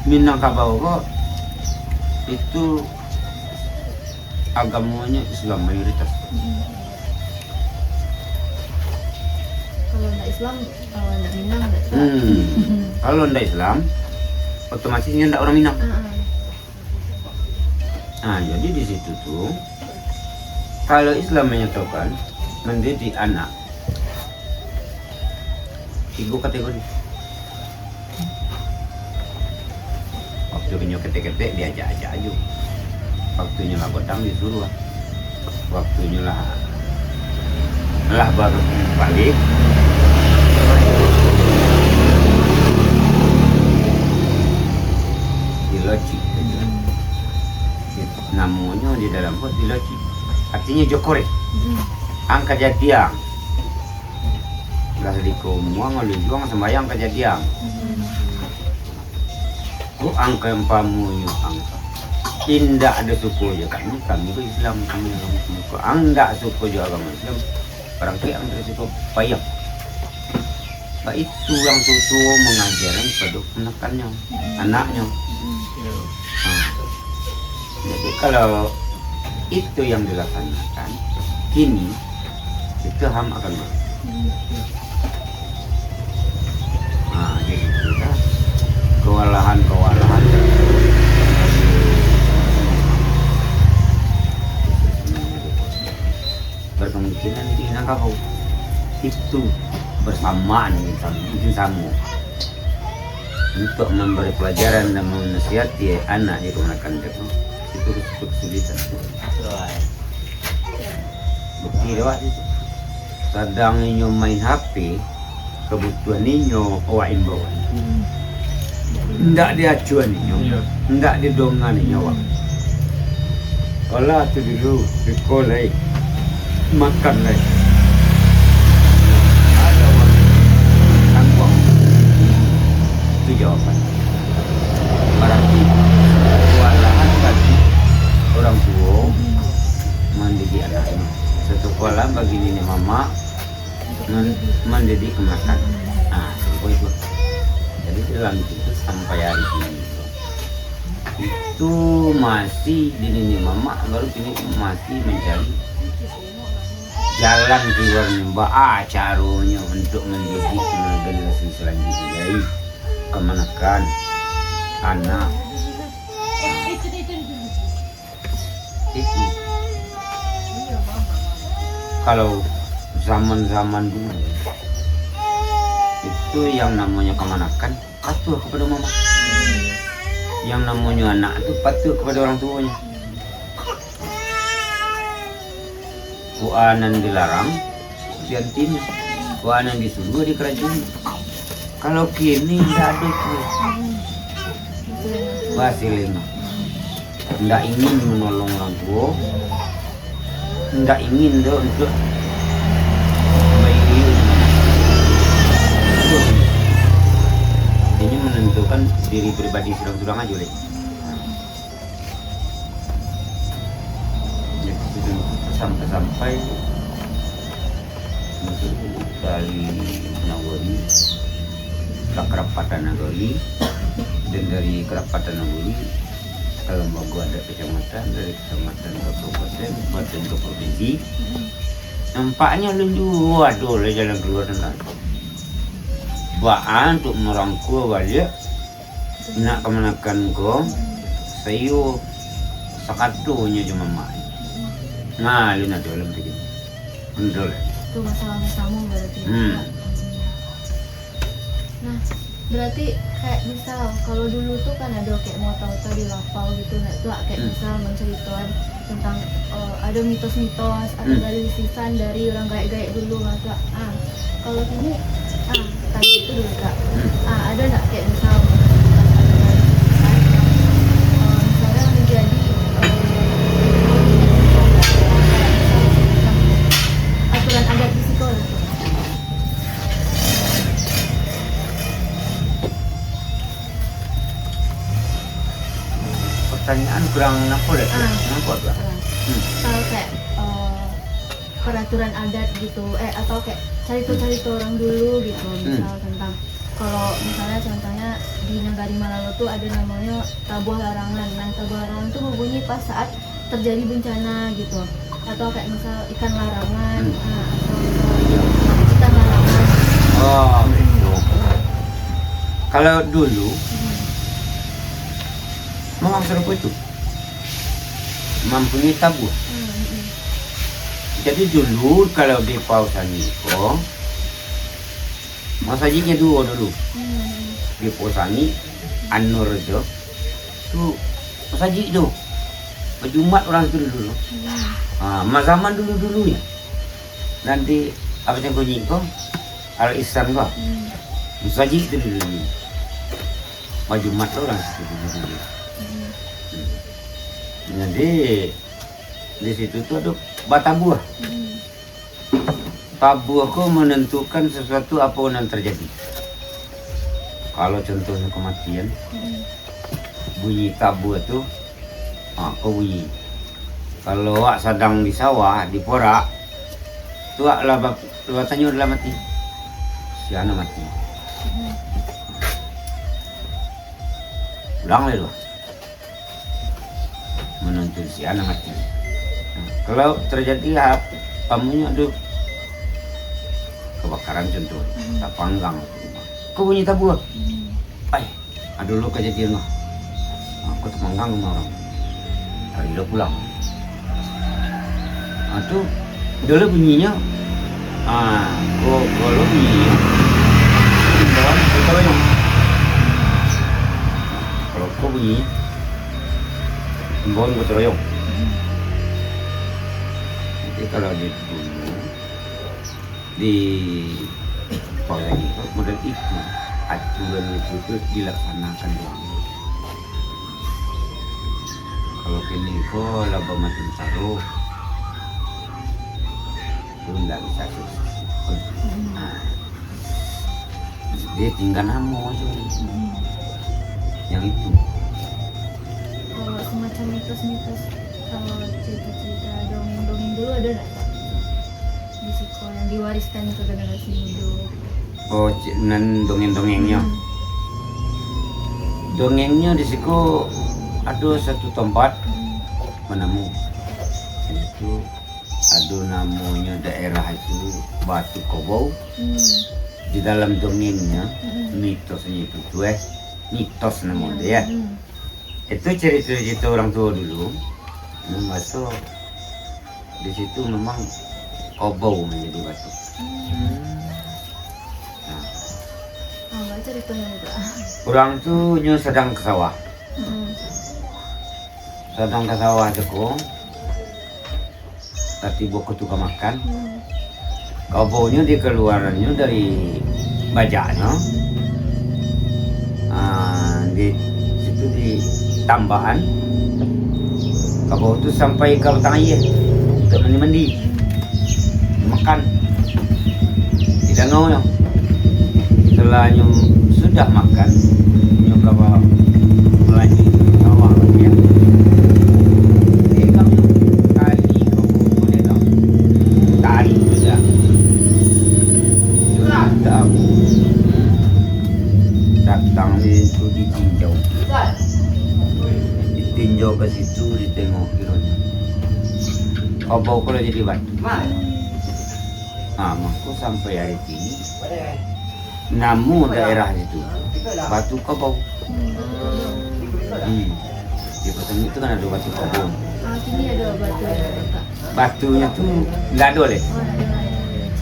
Minangkabau itu agamanya Islam mayoritas. Kalau enggak Islam, enggak Minang, enggak Kalau ndak Islam, otomatisnya ndak orang Minang. Nah, jadi di situ tuh kalau Islam menyatakan mendidik anak 3 kategori. Waktunya ketek-ketek diajak-ajak aja. Waktunya lah godang disuruh. Waktunya lah baru balik. Diloci. Namanya di dalam pot diloci. Artinya jokore. Angkat jatiang. Lah di kumuang lujuang sembayang kejadian. Ku angka empamu angka. Tidak ada suku je kami itu Islam kami suku. Anda suku je agama Islam. Barang yang suku payah. Bah itu yang susu mengajarkan pada anak-anaknya, anaknya. Jadi kalau itu yang dilaksanakan, kini itu HAM akan masuk. Nah, jadi sudah kewalahan. kemungkinan dihina kau itu bersamaan itu sama untuk memberi pelajaran dan menasihati anak di rumah kandang itu kesulitan. Bukti lewat itu. Kadang inyo main HP, kebutuhan inyo owain bawa. Ndak diacuan inyo, Iya. ndak didongan inyo. Kalau tu dulu dikolai makan lagi. Ada orang tangguh. Itu jawaban. Berarti kewalahan bagi orang tua mendidik anaknya. Satu kewalahan bagi nenek mama mendidik kemasan. Ah, itu. Jadi dalam itu sampai hari ini itu masih di nenek mama baru kini masih mencari jalan keluarnya caranya untuk mendidik generasi selanjutnya dari kemanakan anak itu. Kalau zaman dulu itu yang namanya kemanakan patuh kepada mama, yang namanya anak itu patuh kepada orang tuanya. Kuanan dilarang diantin, kuanan disuruh dikerajin. Kalau kini tidak ada itu Basilina tidak ingin menolong orang tua, tidak ingin dia untuk ini menentukan diri pribadi sedang aja oleh. Sampai dari Nagori ke Kerapatan Nagori, dan dari Kerapatan Nagori ke Lembaga ada kecamatan, dari kecamatan ke kabupaten ke provinsi. Nampaknya lunju waduh le jalan keluar dengan baan untuk merangkul balik nak kemanakan ko sayu sakatunya cuma main. Nah, lu nak dalam begini. Betul. Itu masalah kamu berarti. Nah, berarti kayak misal kalau dulu tuh kan ada kayak mau tahu di lapau gitu, nah itu kayak misal menceritakan tentang ada mitos-mitos atau dari sisan dari orang gaek-gaek dulu masa. Kalau ini tadi itu dulu kak. Ada nggak kayak misal misalnya menjadi aturan adat di sekolah. Pertanyaan kurang nampak deh. Nampak tak? Kalau kayak peraturan adat gitu, atau kayak cerita-cerita orang dulu gitu, misal tentang kalau misalnya contohnya di Nagari Malalo tuh ada namanya tabuh larangan. Nah, tabuh larangan tuh berbunyi pas saat terjadi bencana gitu, atau kayak misal ikan larangan, atau misal ikan larangan. Oh, itu. Kalau dulu memang serupa itu mempunyai tabuh. Jadi dulu kalau di Pausan Niko masajidnya dua dulu di Pausani Anurjo tuh masajid itu Jumat orang itu dulu. Zaman dulu ya. Nanti apa yang kau nyiko Al Islam kau masajid itu dulu. Jumat orang itu dulu. Jadi di situ tuh ada batabuah. Tabuah kau menentukan sesuatu apa yang terjadi. Kalau contohnya kematian, bunyi tabuah tuh, kau bunyi. Kalau wak sedang di sawah, di porak, tuh wak labatannya udah mati, si anak mati. Ulang lagi loh, menuntut si anak mati. Kalau terjadi pamunya ada kebakaran contoh, tak panggang, kau bunyi tabuah. Ada dulu kejadian lah, aku terpanggang sama orang, hari udah pulang. Itu Dulu bunyinya, kalau bunyinya, imbauan gotong royong. Kalau kok bunyinya, imbauan gotong royong. Jadi kalau di dulu di Pausan itu model itu aturan itu dilaksanakan doang. Kalau kini kok laba macam taruh, itu nggak bisa sukses. Dia tinggal nama aja. Yang itu. Kalau semacam mitos-mitos, kalau cerita-cerita dongeng-dongeng dulu ada nggak Kak? Di sekolah yang diwariskan ke generasi muda. Oh, nan dongeng-dongengnya. Dongengnya di situ ada satu tempat menemu. Itu ada namanya daerah itu Batu Kobau. Di dalam dongengnya mitosnya itu tuh mitos namanya ya. Itu cerita-cerita orang tua dulu. Masuk di situ memang Kobau menjadi batu. Nggak ceritanya Kak. Orang tuh sedang ke sawah. Sedang ke sawah Joko. Tadi boko tukang makan. Kobaunya di keluarannya dari bajanya. Di situ di tambahan. Kobau itu sampai ke batang air untuk mandi. Makan di danau ya. Setelah sudah makan, coba melanjut sawah ya. Kamu tali kamu tali juga. Datang itu ditinjau. Ditinjau ke situ, ditengok kironya. Kobau kalau jadi batu. Aku sampai hari ini namu daerah itu Batu Kobau. Di Pausan itu kan ada Batu Kobau. Sini ada batu ya Kak. Batunya tuh nggak ada leh.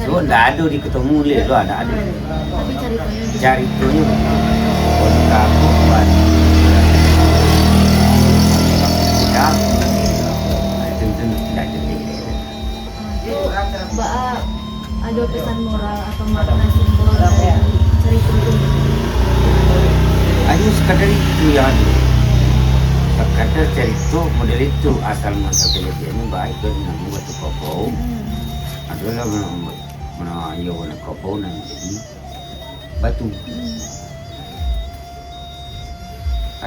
So nggak ada di ketemu leh, lo ada. Tapi ceritanya Cari tuh aku batu. Ya, itu tidak jadi. Mbak ada pesan moral atau makna simbol dari cerita itu? Hanya sekadar itu yang ada. Sekadar cerita model itu asal masa kejadiannya baik dan nama Batu Kobau. Adalah menayo warna Kobau dan jadi batu.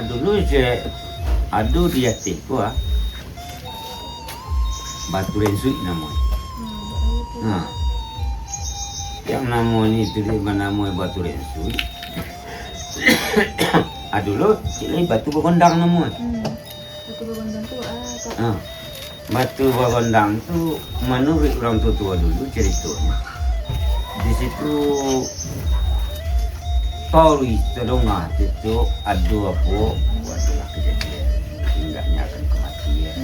Dulu ada dia tipu batu rensui namanya. Nah, yang namanya itu di mana namanya batu rensui. Dulu cilai batu begondang namanya. Batu begondang tuh Kak. Batu begondang tuh menurut orang tua dulu ceritanya. Di situ Pauli sedongah itu ada apa? Adalah kejadian hingganya akan kematian.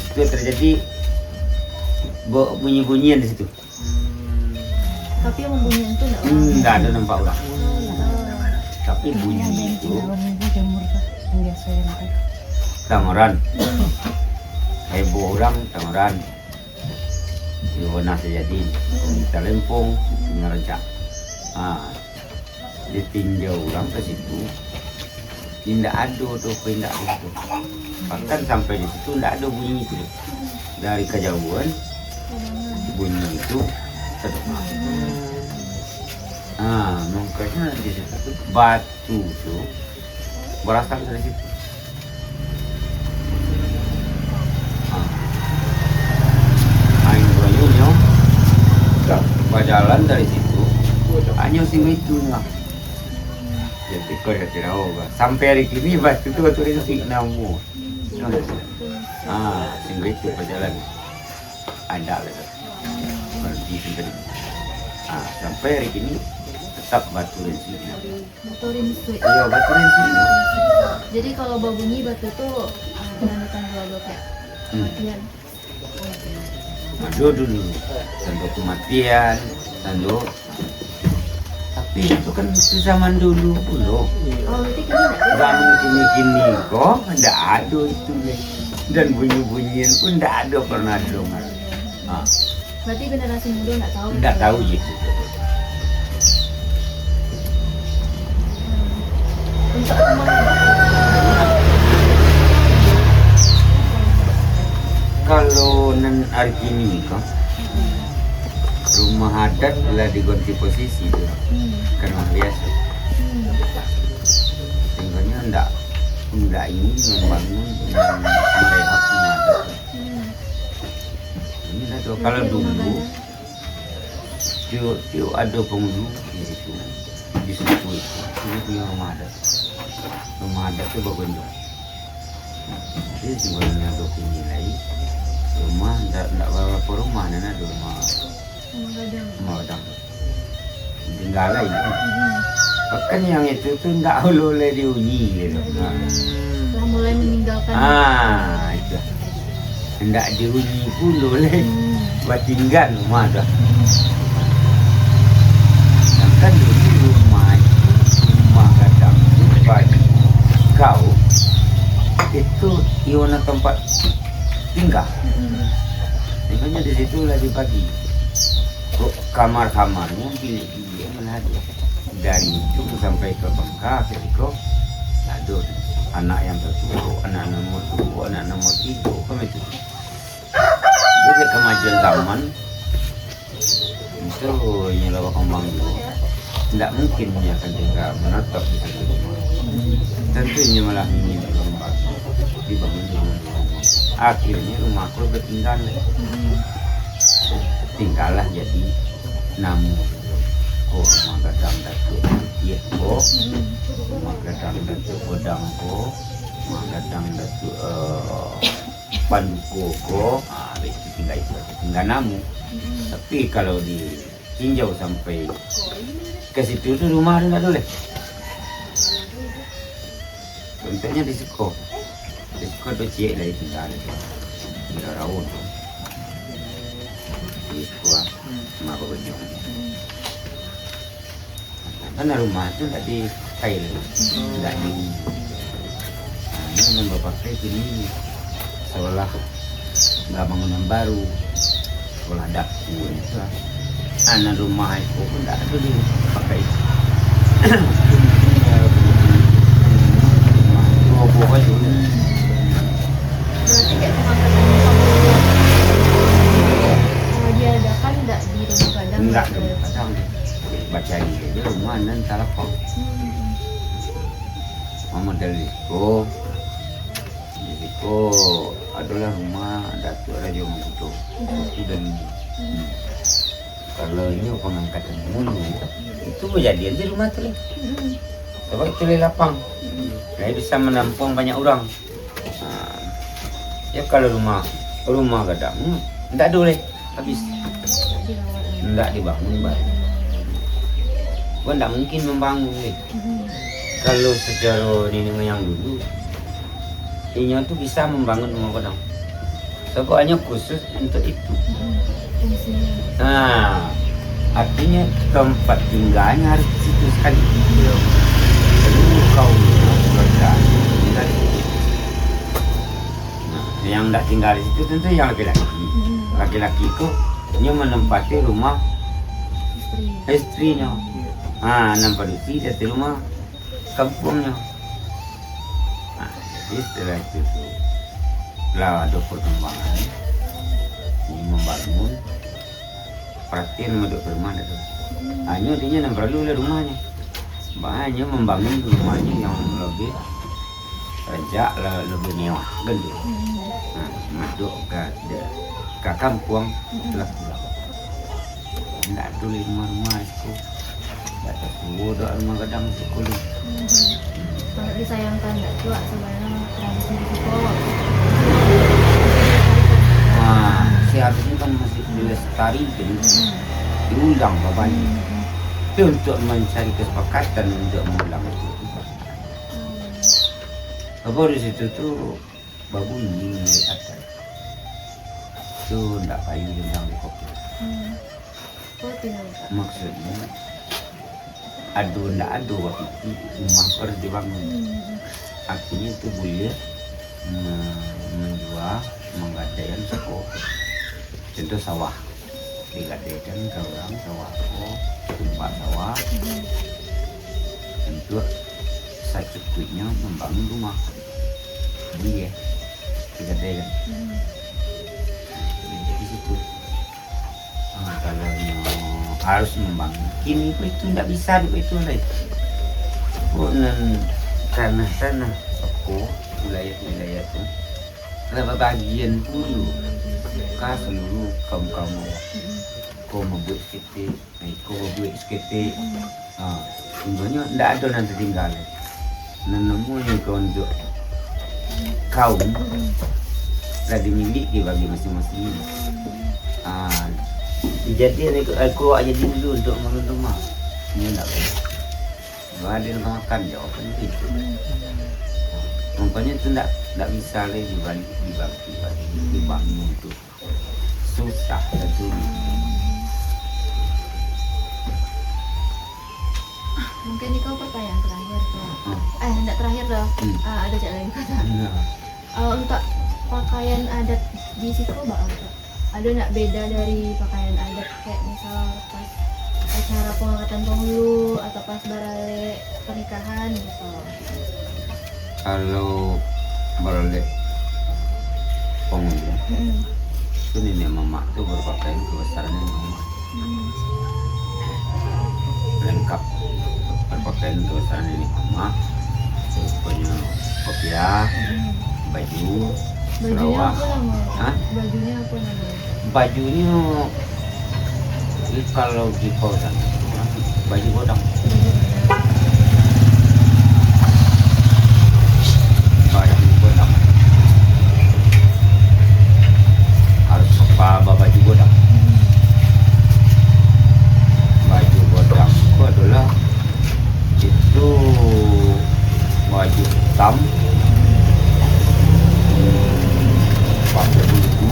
Itu terjadi bunyi-bunyian di situ. Tapi yang membunyikan itu Enggak ada nampak orang. Tapi bunyi itu tangoran. Heboh orang tangoran. Di mana terjadi kita lempung ngerencak. Ditinjau orang ke situ. Tidak ada tuh pindah itu. Bahkan sampai di situ tidak ada bunyi itu. Dari kejauhan bunyi itu terdengar. Makanya di situ batu itu berasal dari situ. Aing banyunya berjalan dari situ. Hanya sing itu lah. Jadi kau ya tidak tahu. Sampai hari ini batu itu batu itu namu. Sing itu berjalan. Ada lah. Berarti sudah. Sampai hari ini tetap batu rensui. Batu rensui. Iya, batu rensui. Jadi kalau bau bunyi batu itu menandakan dua kayak kematian. Madu dulu, tanduk kematian, tanduk. Tapi itu kan zaman dulu pula. Oh, berarti kini nggak ada. Zaman kini kok ndak ada itu dan bunyi-bunyian pun ndak ada pernah dengar. Ah, Berarti generasi muda nggak tahu. ndak tahu gitu. Untuk rumah adat, Kalau nan hari kini kok rumah adat lah diganti posisi tu karena biasa. Sehingga ndak ingin membangun dan merehab rumah adat. Ini dah tu kalau dulu dia ada penghulu di situ di situ itu punya rumah adat. Rumah adat tu berbentuk. Jadi sebenarnya ada nilai rumah ndak berapa rumah nana ada rumah kadang. tinggal lagi. Bahkan yang itu tuh ndak boleh dihuni gitu. Telah mulai meninggalkan. Itu ndak dihuni pun boleh buat tinggal rumah dah. Sedangkan dulu rumah kadang bagi kau itu iona tempat tinggal. Makanya di situ lah dibagi. Kamar-kamarnya bilik-bilik mana ada. Dari itu sampai ke bangka ketika ada anak yang tertua, anak nomor 2, anak nomor 3, kan itu. Jadi kemajuan zaman itu nyewa kembang dulu. Tidak mungkin dia akan tinggal menetap di satu rumah. Tentunya malah ingin berkembang dibangun rumah. Akhirnya rumahku bertinggal. Tinggallah jadi namu. Oh, rumah gadang datu iya ko, rumah gadang datu godang ko, rumah gadang datu panduko ko. Itu tinggal namu. Tapi kalau ditinjau sampai ke situ tu rumah ada boleh. Contohnya di Suko. Di Suko tu cik lagi tinggal. Tinggal rawon. Di Suko rumah berbentuk. Karena rumah tu tak dikail, tak di. Ini memang pakai sini seolah nggak bangunan baru, seolah dapur itu. Anak rumah itu pun tak ada dipakai. Buah aja. Berarti kayak pengangkatan kalau diadakan enggak di rumah kadang? Enggak kadang baca ini rumah dan telepon. Mama dari Disiko adalah rumah Datuk Raja Mangkuto. Dan kalau ini pengangkatan mulu itu kejadian di rumah tu. Sebab itu lapang. Saya bisa menampung banyak orang. Ya kalau rumah kadang tidak boleh habis, tidak dibangun baru. Bukan tidak mungkin membangun. Kalau secara nenek moyang dulu, inya tu bisa membangun rumah kadang. Sebab hanya khusus untuk itu. Artinya tempat tinggalnya harus di situ sekali. Jadi kau keluarga tinggal di situ. Yang tidak tinggal di situ tentu yang laki-laki. Laki-laki itu hanya menempati rumah istrinya. Nampak di rumah kampungnya. Jadi setelah itu lah ada perkembangan. Ini membangun. Perhatian menduk rumah itu. Hanya dia yang perlu lah rumahnya. Hanya membangun rumahnya yang lebih rejak, lebih mewah, gendut. Masuk ke kampung telah pulang. Tidak dulu rumah-rumah itu. Tidak ada rumah kadang sekolah. Sangat disayangkan enggak tua sebenarnya tradisi di Suko. Seharusnya kan masih dilestarikan, diulang bapaknya. Itu untuk mencari kesepakatan untuk mengulang itu. Apa di situ tu babunyi dari atas. itu ndak kayu yang di kopi. Oh tidak Kak. Maksudnya ndak adu waktu itu rumah harus dibangun. Artinya itu boleh menjual menggadaikan seko. Contoh sawah digadaikan ke orang sawah, tumpah sawah untuk secukupnya membangun rumah. Dia digadaikan. Di situ kalau harus membangun kini itu tidak bisa itu karena sana aku wilayah itu ada bagian dulu ke seluruh kamu kau membuat skate kau membuat skate sebenarnya tidak ada nanti tinggal namanya kau untuk kaum telah dimiliki bagi masing-masing. Jadi aku aja dulu untuk bangun rumah. Ini enggak boleh. Enggak ada yang makan jawabannya itu. Makanya itu enggak bisa lagi dibangun itu susah dan sulit. Mungkin ini kau pertanyaan terakhir Kak. Enggak terakhir dah. Ada cak lain kata. Untuk pakaian adat di situ Mbak Kak? Ada nggak beda dari pakaian adat kayak misal pas acara pengangkatan penghulu atau pas barale pernikahan gitu? Kalau barale penghulu, itu nenek mama itu berpakaian kebesarannya mama lengkap berpakaian kebesaran nenek mama, punya kopiah, baju. Bajunya Sarawak. apa namanya? Hah? Bajunya apa namanya? Bajunya kalau di Pausan baju godang. Baju godang harus baju godang. Baju godang itu adalah itu baju hitam pakai buku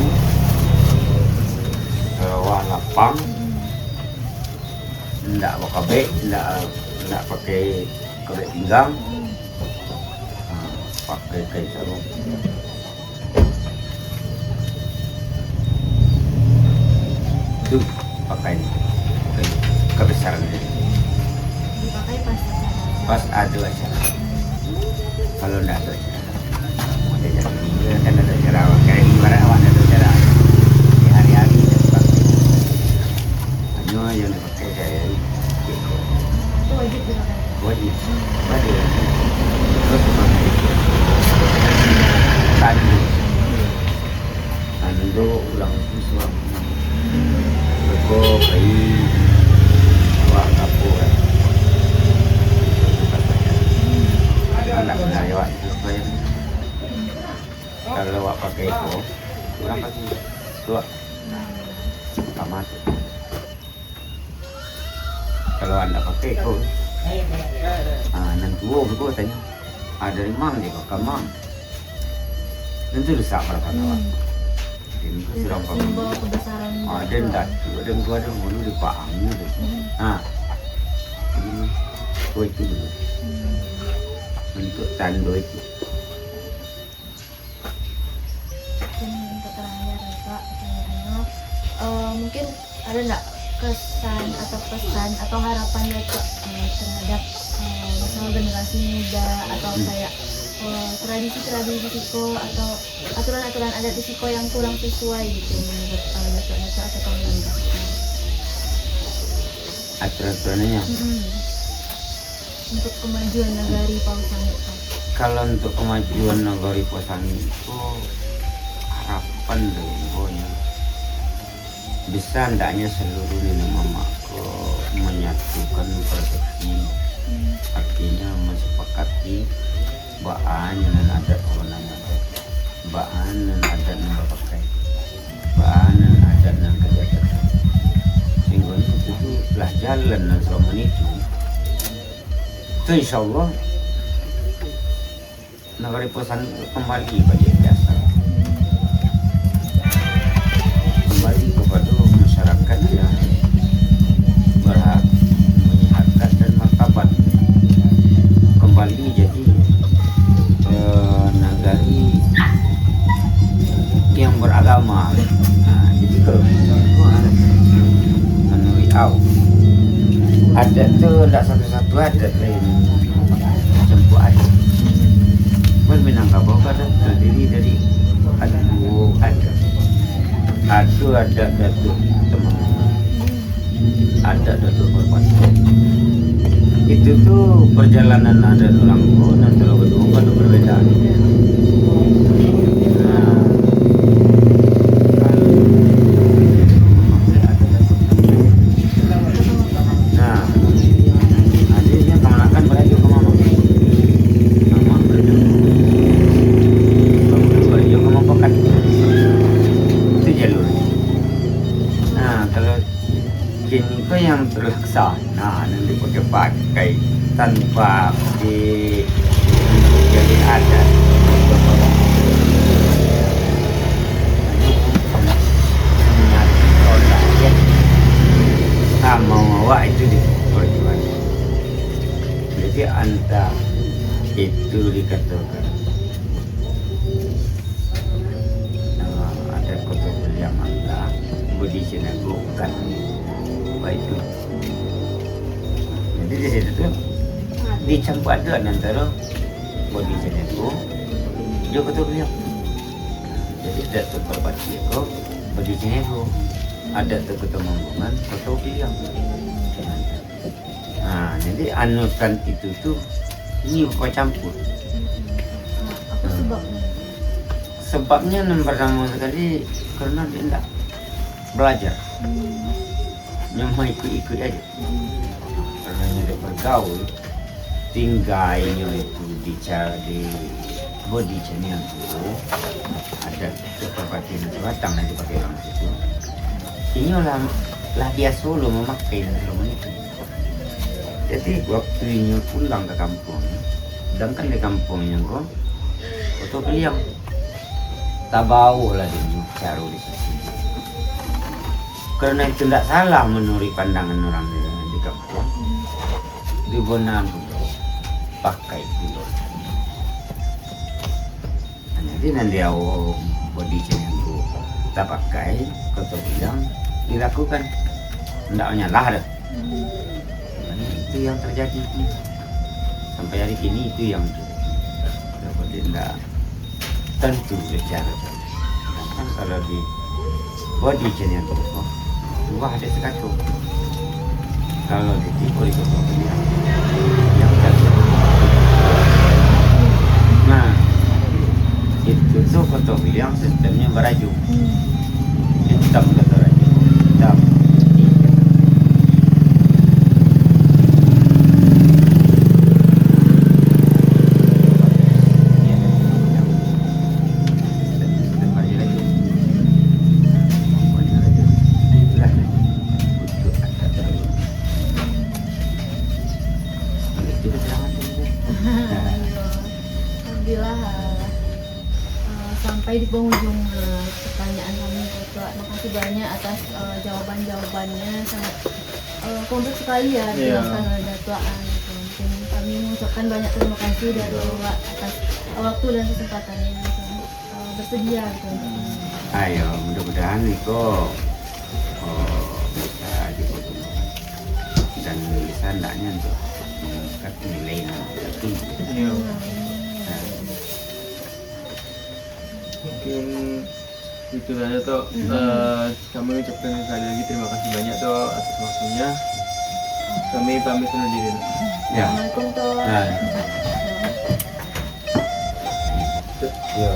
warna lapang, enggak pakai enggak pakai kabel pinggang, pakai kain sarung. Itu pakaian kebesaran ini. Dipakai pas acara. Pas ada acara. Kalau enggak ada acara, mau jajan juga kan ada acara. Kayak ibarat awak ada acara di hari-hari dan sebagainya. Hanya yang dipakai kayak gitu. Itu wajib dipakai. Wajib. Terus pakai tandu ulang suam. Berko bayi bawa kapur. Anak benar ya Wak, kalau Wak pakai itu, kurang pasti tua, tamat. Kalau anda pakai itu, nanti gua tanya, ada imam di kok mam, nanti rusak berapa tahun? Ini sudah Simbol kebesaran. ada ndak, ada gua ada dulu di Paangnya deh. Ini gua itu dulu. Untuk tando itu. Dan untuk terakhir ya Kak, pertanyaannya mungkin ada nggak kesan atau pesan atau harapan ya Kak terhadap misal generasi muda atau kayak tradisi-tradisi Siko atau aturan-aturan adat di Siko yang kurang sesuai gitu menurut Bapak atau teman-teman? Aturan-aturannya. Untuk kemajuan nagari Pausani. Kalau untuk kemajuan nagari Pausani itu harapan dari bisa hendaknya seluruh nenek mamaku menyatukan persepsi, artinya mensepakati baan yang adat orang adat, baan yang adat yang berpakai, baan yang adat yang kegiatan, sehingga itu telah jalan dan selama itu insya Allah negara Pausani kembali pada biasa. tahu. Adat tuh tidak satu-satu adat lain. Campur adat. Bukan Minangkabau kan terdiri dari ada dua adat. Satu adat Datuk Temanggung, ada Datuk Berpati. Itu tuh perjalanan adat orang tua dan Teluk Bedung kan berbeda. Nah, adiknya kemanakan berajuk ke mama. Mama berajuk. Bapak berajuk ke mama pekat. Itu jalur. Nah, kalau kini kau yang terlaksana nanti pakai tanpa jadi adat. Mau awak itu diperjuang. Jadi anda itu dikatakan ada kota yang anda budi sini bukan baik itu. Jadi di situ tuh dicampur aduk antara budi sini juga kota beliau. Jadi Datuk Berpati itu budi sini ada tuh ketemuan foto beliau. Nah, jadi anutan itu tuh ini kau campur. Apa sebabnya? Sebabnya yang pertama sekali karena dia tidak belajar, cuma ikut-ikut aja. Karena dia bergaul, tinggalnya itu di body channel itu ada keperpatian itu datang nanti pakai orang situ. Ini lah dia solo memakai rumah itu. Jadi waktunya pulang ke kampung, sedangkan di kampungnya kok, foto beliau tak bau lah dia cari di situ. Karena itu tidak salah menurut pandangan orang di kampung. Di Bonang pakai dulu. Jadi nanti awak body channel tak pakai, foto beliau dilakukan, tidak nyalah dah. Itu yang terjadi sampai hari ini, itu yang tidak tentu secara kan kalau di body channel itu wah ada sekacau. Kalau di tipe itu yang terjadi. Nah itu tuh foto yang sistemnya beraju hitam kata raju hitam. Alhamdulillah sampai di penghujung pertanyaan kami Ketua. Makasih banyak atas jawaban-jawabannya, sangat kompleks sekali ya dijelaskan oleh Datuk. Mungkin kami mengucapkan banyak terima kasih dari Bapak atas waktu dan kesempatannya bersedia gitu. Ayo mudah-mudahan Niko bisa dipertemukan dan bisa hendaknya untuk mengangkat nilai yang tertinggi. Iya. Mungkin itu saja toh. Kami ucapkan sekali lagi terima kasih banyak toh atas waktunya. Kami pamit undur diri. Ya. Assalamualaikum Toh. Nah. Yo.